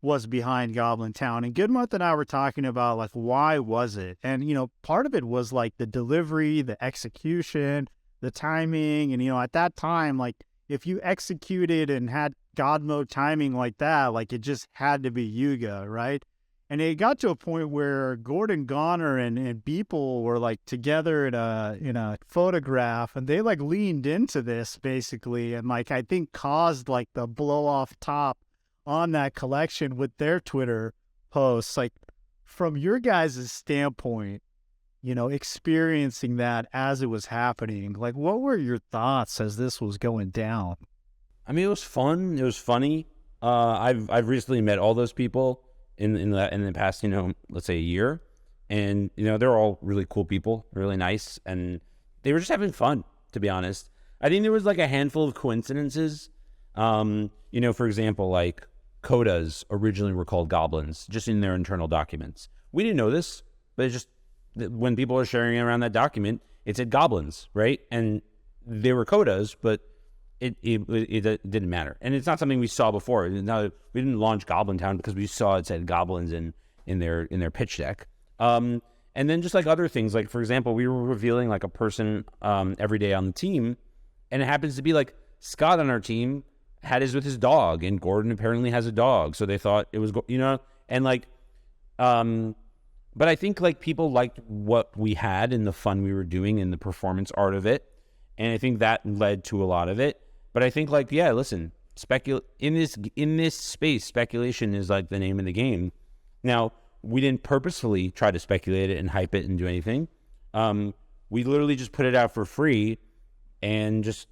was behind Goblintown. And Goodmonth and I were talking about like, why was it? And, part of it was like the delivery, the execution, the timing. And, at that time, like if you executed and had God mode timing like that, like it just had to be Yuga, right? And it got to a point where Gordon Goner and Beeple were like together in a photograph, and they like leaned into this basically, and like I think caused like the blow off top on that collection with their Twitter posts. Like from your guys' standpoint, experiencing that as it was happening, like what were your thoughts as this was going down? I mean, it was fun. It was funny. I've recently met all those people in the past, let's say a year, and they're all really cool people, really nice, and they were just having fun. To be honest, I think there was like a handful of coincidences. For example, like Codas originally were called goblins, just in their internal documents. We didn't know this, but it's just when people are sharing around that document, it said goblins, right? And they were Codas, but it didn't matter. And it's not something we saw before. Now, we didn't launch Goblintown because we saw it said goblins in their pitch deck. And then just like other things, like for example, we were revealing like a person every day on the team, and it happens to be like Scott on our team had his with his dog, and Gordon apparently has a dog, so they thought it was and like but I think like people liked what we had and the fun we were doing and the performance art of it, and I think that led to a lot of it. But I think like, yeah, listen, in this space, speculation is like the name of the game. Now, we didn't purposefully try to speculate it and hype it and do anything. We literally just put it out for free and just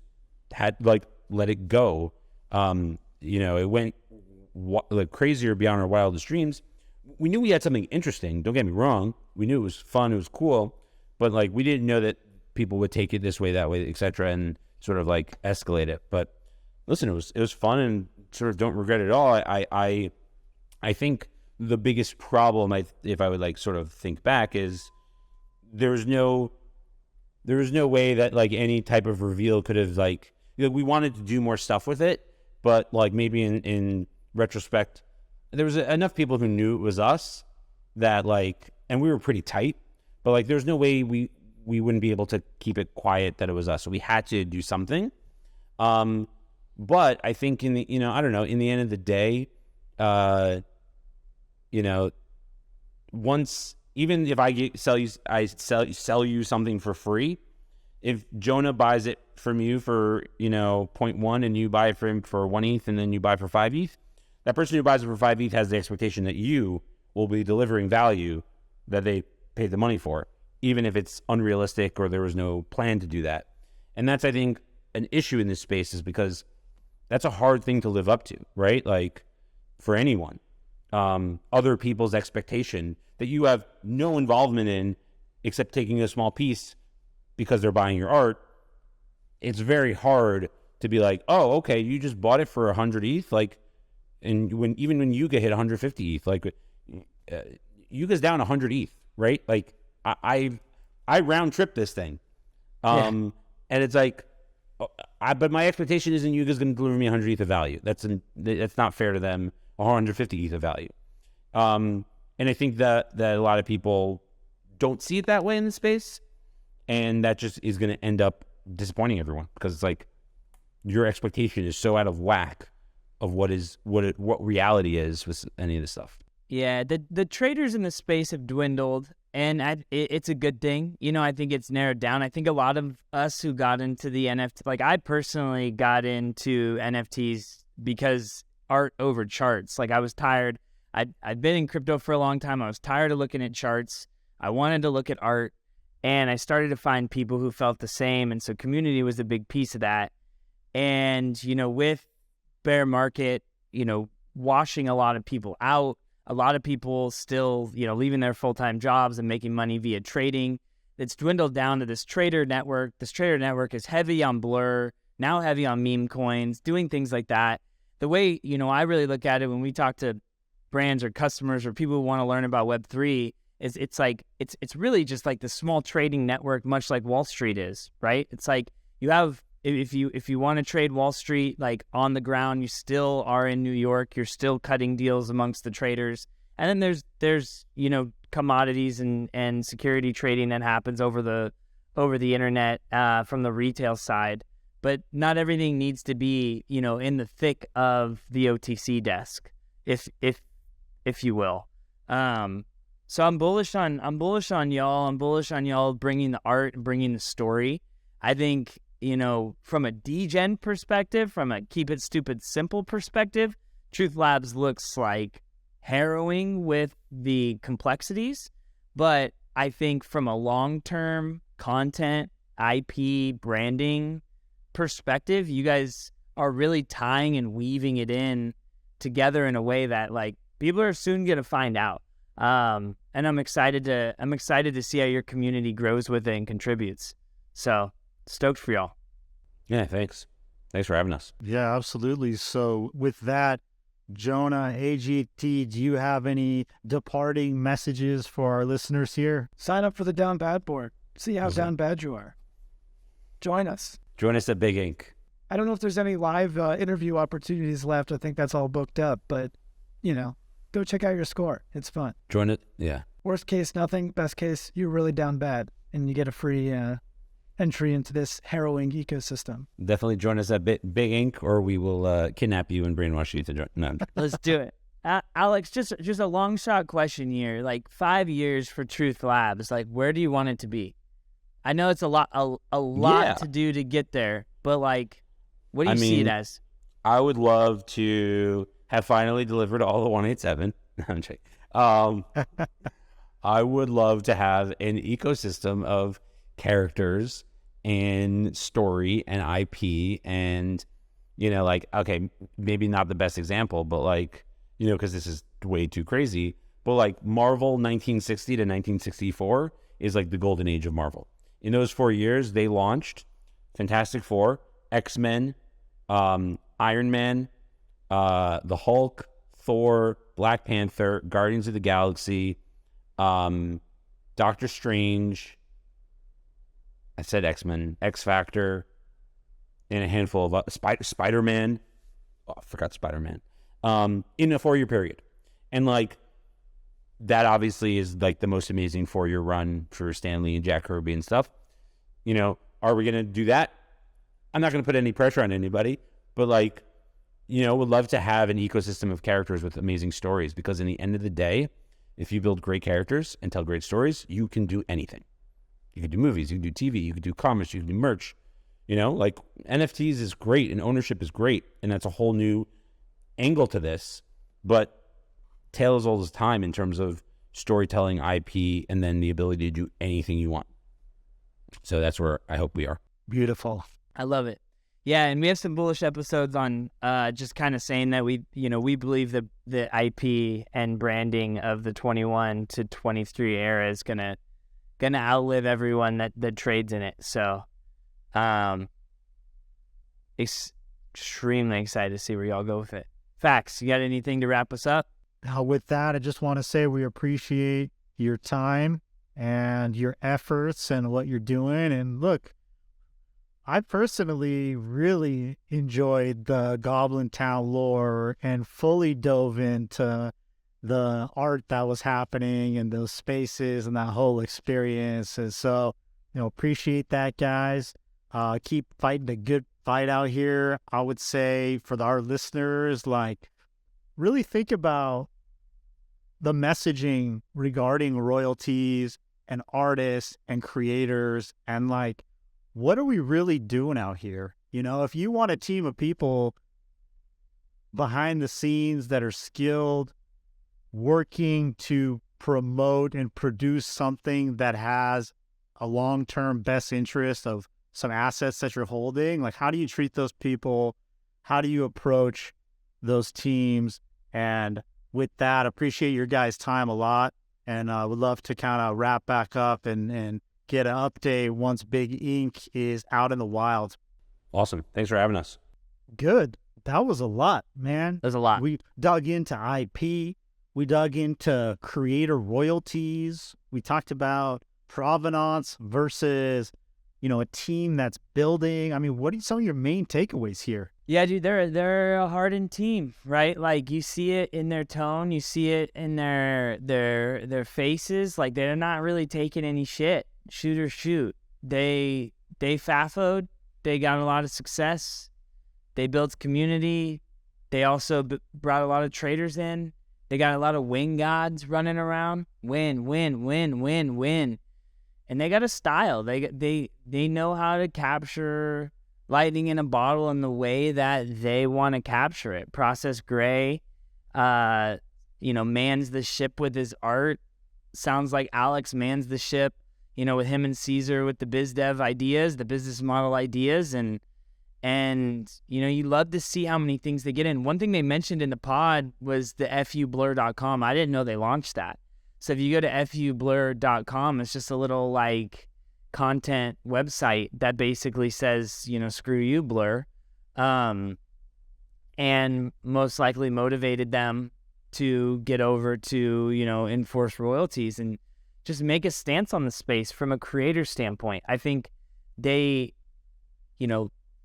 had like let it go. It went like crazier beyond our wildest dreams. We knew we had something interesting. Don't get me wrong. We knew it was fun. It was cool. But like, we didn't know that people would take it this way, that way, etc., and sort of like escalate it. But listen, it was fun, and sort of don't regret it at all. I think the biggest problem, if I would like sort of think back, is there was no way that like any type of reveal could have like, we wanted to do more stuff with it, but like maybe in retrospect, there was enough people who knew it was us that like, and we were pretty tight, but like there's no way we wouldn't be able to keep it quiet that it was us. So we had to do something. But I think in the, I don't know, in the end of the day, once, even if I sell you something for free, if Jonah buys it from you for, 0.1 and you buy it for him for 1 ETH and then you buy for 5 ETH, that person who buys it for 5 ETH has the expectation that you will be delivering value that they paid the money for, even if it's unrealistic or there was no plan to do that. And that's, I think, an issue in this space, is because that's a hard thing to live up to, right? Like, for anyone, other people's expectation that you have no involvement in except taking a small piece because they're buying your art. It's very hard to be like, oh, okay, you just bought it for 100 ETH, like, and even when Yuga hit 150 ETH, like, Yuga's down 100 ETH, right? Like, I round trip this thing, and it's like, but my expectation isn't Yuga's going to deliver me 100 ETH of value. That's not fair to them. 150 ETH of value, and I think that a lot of people don't see it that way in the space, and that just is going to end up disappointing everyone, because it's like your expectation is so out of whack of what reality is with any of this stuff. Yeah, the traders in the space have dwindled, and it's a good thing. I think it's narrowed down. I think a lot of us who got into the NFT, like I personally got into NFTs because art over charts. Like I was tired. I'd been in crypto for a long time. I was tired of looking at charts. I wanted to look at art, and I started to find people who felt the same. And so community was a big piece of that. And, with bear market, washing a lot of people out, a lot of people still, leaving their full-time jobs and making money via trading. It's dwindled down to this trader network. This trader network is heavy on Blur, now heavy on meme coins, doing things like that. The way, I really look at it when we talk to brands or customers or people who want to learn about Web3 is it's really just like the small trading network, much like Wall Street is, right? It's like you have, if you want to trade Wall Street, like on the ground, you still are in New York, you're still cutting deals amongst the traders. And then there's commodities and security trading that happens over the internet from the retail side. But not everything needs to be, in the thick of the OTC desk, if you will. So I'm bullish on y'all. I'm bullish on y'all bringing the art and bringing the story. I think, from a degen perspective, from a keep it stupid simple perspective, Truth Labs looks like harrowing with the complexities. But I think from a long-term content, IP, branding perspective, you guys are really tying and weaving it in together in a way that like people are soon going to find out. And I'm excited to see how your community grows with it and contributes. So stoked for y'all. Yeah, thanks for having us. Yeah, absolutely. So with that, Jonah, AGT, do you have any departing messages for our listeners here? Sign up for the Down Bad board. See how down bad you are. Join us. Join us at Big Ink. I don't know if there's any live interview opportunities left. I think that's all booked up, but go check out your score. It's fun. Join it. Yeah. Worst case, nothing. Best case, you're really down bad, and you get a free entry into this harrowing ecosystem. Definitely join us at Big Ink, or we will kidnap you and brainwash you to join. No. Let's do it. Alex, just a long shot question here. Like 5 years for Truth Labs, like where do you want it to be? I know it's a lot to do to get there, but like, what do you see it as? I would love to have finally delivered all the 187. No, I'm joking. I would love to have an ecosystem of characters and story and IP and, like, okay, maybe not the best example, but like, because this is way too crazy, but like Marvel 1960 to 1964 is like the golden age of Marvel. In those 4 years, they launched Fantastic Four, X-Men, Iron Man, the Hulk, Thor, Black Panther, Guardians of the Galaxy, Doctor Strange, I said X-Men, X-Factor, and a handful of Spider-Man. Oh, I forgot Spider-Man. In a 4-year period. And like, that obviously is like the most amazing 4-year run for Stan Lee and Jack Kirby and stuff. You know, are we going to do that? I'm not going to put any pressure on anybody, but like, you know, would love to have an ecosystem of characters with amazing stories, because in the end of the day, if you build great characters and tell great stories, you can do anything. You can do movies, you can do TV, you can do comics, you can do merch. You know, like NFTs is great and ownership is great, and that's a whole new angle to this, but tale as old as time in terms of storytelling, IP, and then the ability to do anything you want. So that's where I hope we are. Beautiful. I love it. Yeah, and we have some bullish episodes on just kind of saying that we believe that the IP and branding of the 21 to 23 era is gonna outlive everyone that trades in it. So, extremely excited to see where y'all go with it. FaXx, you got anything to wrap us up? Now, with that, I just want to say we appreciate your time and your efforts and what you're doing. And look, I personally really enjoyed the Goblintown lore and fully dove into the art that was happening and those spaces and that whole experience. And so, you know, appreciate that, guys. Keep fighting the good fight out here. I would say for our listeners, like, really think about the messaging regarding royalties and artists and creators, and like, what are we really doing out here? You know, if you want a team of people behind the scenes that are skilled, working to promote and produce something that has a long-term best interest of some assets that you're holding, like, how do you treat those people? How do you approach those teams? And with that, appreciate your guys' time a lot, and would love to kind of wrap back up and get an update once Big Ink is out in the wild. Awesome. Thanks for having us. Good. That was a lot, man. There's a lot. We dug into IP. We dug into creator royalties. We talked about provenance versus, you know, a team that's building. I mean, what are some of your main takeaways here? Yeah, dude, they're a hardened team, right? Like, you see it in their tone, you see it in their faces. Like, they're not really taking any shit. Shoot or shoot. They FAFO'd. They got a lot of success. They built community. They also brought a lot of traders in. They got a lot of wing gods running around. Win, win, win, win, win. And they got a style. They know how to capture lightning in a bottle in the way that they want to capture it. Process Gray, mans the ship with his art. Sounds like Alex mans the ship, with him and Caesar with the biz dev ideas, the business model ideas. And you love to see how many things they get in. One thing they mentioned in the pod was the fublur.com. I didn't know they launched that. So if you go to fublur.com, it's just a little like content website that basically says, screw you, Blur. And most likely motivated them to get over to, enforce royalties and just make a stance on the space from a creator standpoint. I think they,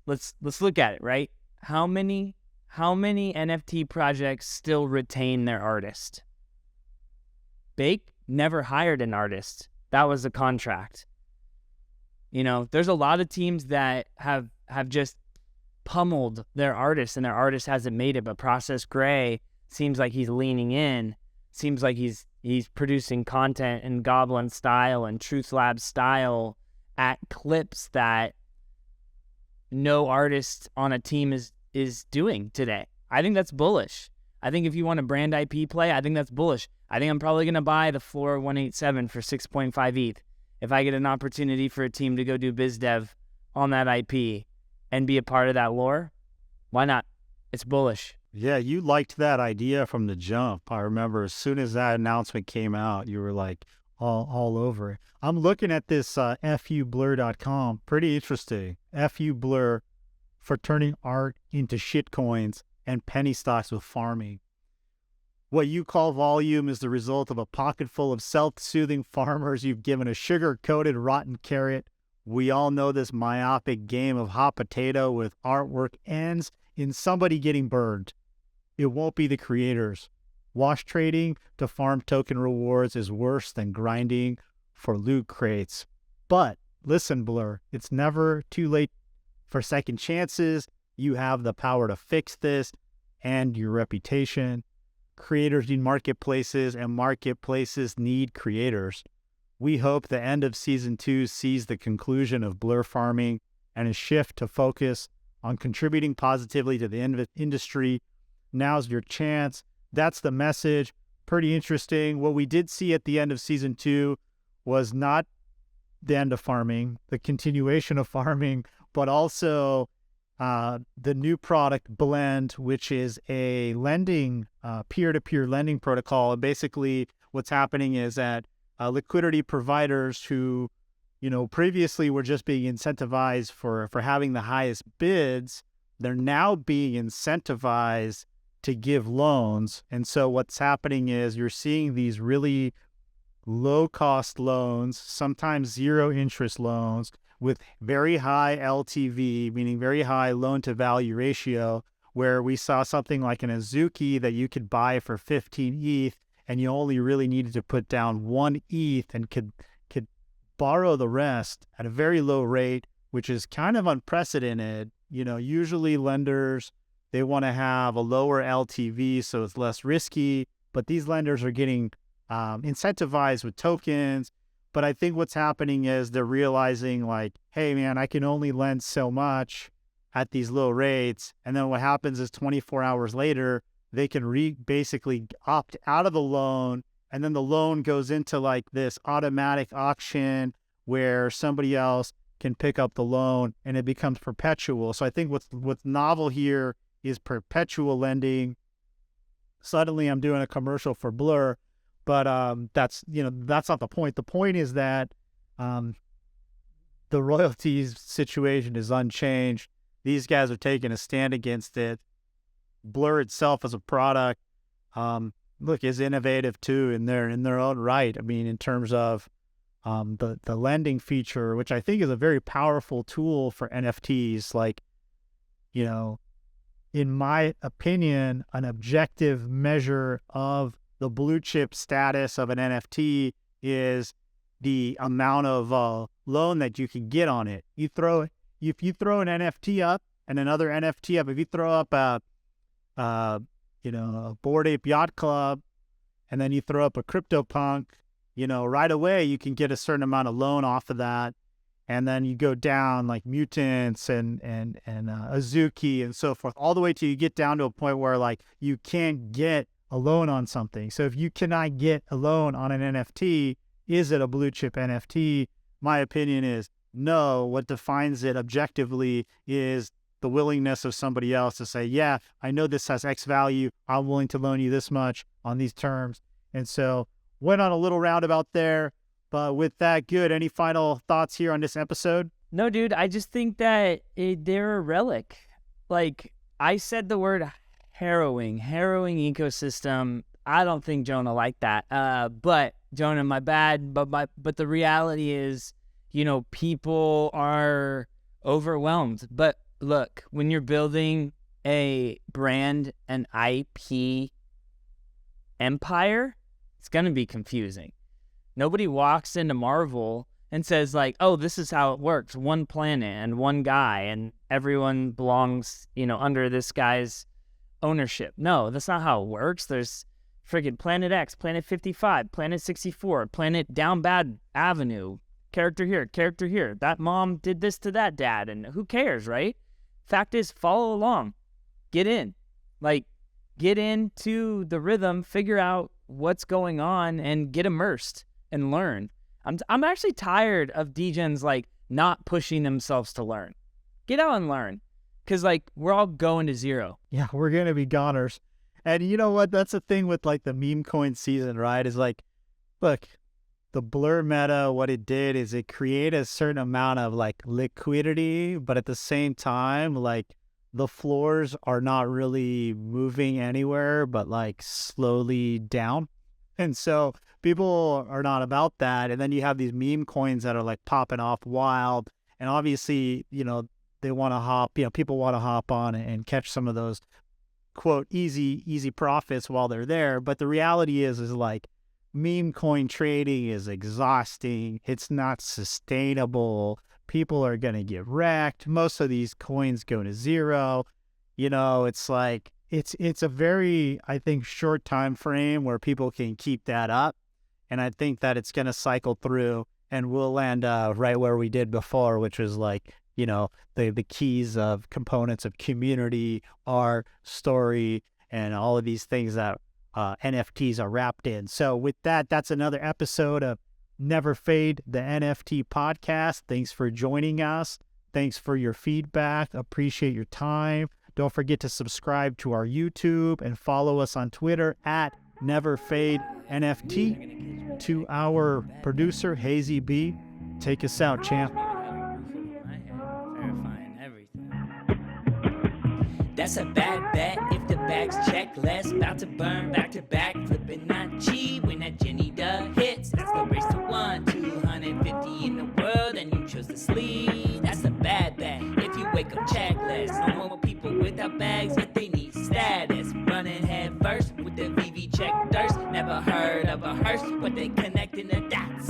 let's look at it, right? How many NFT projects still retain their artist? Bake never hired an artist. That was a contract. There's a lot of teams that have just pummeled their artists and their artist hasn't made it, but Process Gray seems like he's leaning in, seems like he's producing content in Goblin style and Truth Lab style at clips that no artist on a team is doing today. I think that's bullish. I think if you want a brand IP play, I think that's bullish. I think I'm probably going to buy the Floor 187 for 6.5 ETH if I get an opportunity for a team to go do biz dev on that IP and be a part of that lore. Why not? It's bullish. Yeah, you liked that idea from the jump. I remember as soon as that announcement came out, you were like all over it. I'm looking at this fublur.com. Pretty interesting. FU Blur for turning art into shit coins and penny stocks with farming. What you call volume is the result of a pocket full of self-soothing farmers you've given a sugar-coated rotten carrot. We all know this myopic game of hot potato with artwork ends in somebody getting burned. It won't be the creators. Wash trading to farm token rewards is worse than grinding for loot crates. But listen, Blur, it's never too late for second chances. You have the power to fix this and your reputation. Creators need marketplaces, and marketplaces need creators. We hope the end of Season 2 sees the conclusion of Blur farming and a shift to focus on contributing positively to the industry. Now's your chance. That's the message. Pretty interesting. What we did see at the end of Season 2 was not the end of farming, the continuation of farming, but also the new product Blend, which is a lending, peer-to-peer lending protocol. And basically what's happening is that liquidity providers who, previously were just being incentivized for having the highest bids, they're now being incentivized to give loans. And so what's happening is you're seeing these really low-cost loans, sometimes zero-interest loans, with very high LTV, meaning very high loan-to-value ratio, where we saw something like an Azuki that you could buy for 15 ETH, and you only really needed to put down 1 ETH and could borrow the rest at a very low rate, which is kind of unprecedented. Usually lenders, they want to have a lower LTV so it's less risky, but these lenders are getting incentivized with tokens. But I think what's happening is they're realizing like, hey man, I can only lend so much at these low rates. And then what happens is 24 hours later, they can basically opt out of the loan. And then the loan goes into like this automatic auction where somebody else can pick up the loan and it becomes perpetual. So I think what's novel here is perpetual lending. Suddenly I'm doing a commercial for Blur. But that's not the point. The point is that the royalties situation is unchanged. These guys are taking a stand against it. Blur itself as a product, is innovative too in their own right. I mean, in terms of the lending feature, which I think is a very powerful tool for NFTs. Like, in my opinion, an objective measure of the blue chip status of an NFT is the amount of loan that you can get on it. If you throw an NFT up and another NFT up, if you throw up a Bored Ape Yacht Club, and then you throw up a CryptoPunk, right away you can get a certain amount of loan off of that. And then you go down like Mutants and Azuki and so forth, all the way till you get down to a point where like you can't get a loan on something. So if you cannot get a loan on an NFT, is it a blue chip NFT? My opinion is no. What defines it objectively is the willingness of somebody else to say, yeah, I know this has X value. I'm willing to loan you this much on these terms. And so went on a little roundabout there. But with that, good. Any final thoughts here on this episode? No, dude, I just think that they're a relic. Like, I said the word harrowing ecosystem. I don't think Jonah liked that. But Jonah, my bad. But the reality is, people are overwhelmed. But look, when you're building a brand, an IP empire, it's gonna be confusing. Nobody walks into Marvel and says like, oh, this is how it works. One planet and one guy and everyone belongs, under this guy's ownership. No, that's not how it works. There's friggin' Planet X, Planet 55, Planet 64, Planet Down Bad Avenue, character here. That mom did this to that dad, and who cares, right? Fact is, follow along. Get in. Get into the rhythm, figure out what's going on, and get immersed and learn. I'm actually tired of degens not pushing themselves to learn. Get out and learn. Because, we're all going to zero. Yeah, we're going to be goners. And you know what? That's the thing with, the meme coin season, right? Is look, the Blur meta, what it did is it created a certain amount of, liquidity, but at the same time, the floors are not really moving anywhere, but like slowly down. And so people are not about that. And then you have these meme coins that are like popping off wild. And obviously, they want to hop, people want to hop on and catch some of those quote easy profits while they're there. But the reality is like meme coin trading is exhausting. It's not sustainable. People are going to get wrecked. Most of these coins go to zero. It's like, it's a very, I think, short time frame where people can keep that up. And I think that it's going to cycle through and we'll land right where we did before, which was like, the keys of components of community, art, story, and all of these things that NFTs are wrapped in. So with that, that's another episode of Never Fade, the NFT podcast. Thanks for joining us. Thanks for your feedback. Appreciate your time. Don't forget to subscribe to our YouTube and follow us on Twitter at Never Fade NFT. To our producer, Hazy B, take us out, champ. That's a bad bet if the bags check less. About to burn back to back, flipping not cheap when that Jenny duh hits. That's the race to 250 in the world and you chose to sleep. That's a bad bet if you wake up checkless. No more people without bags yet they need status. Running head first with the VV check thirst. Never heard of a hearse, but they connecting the dots.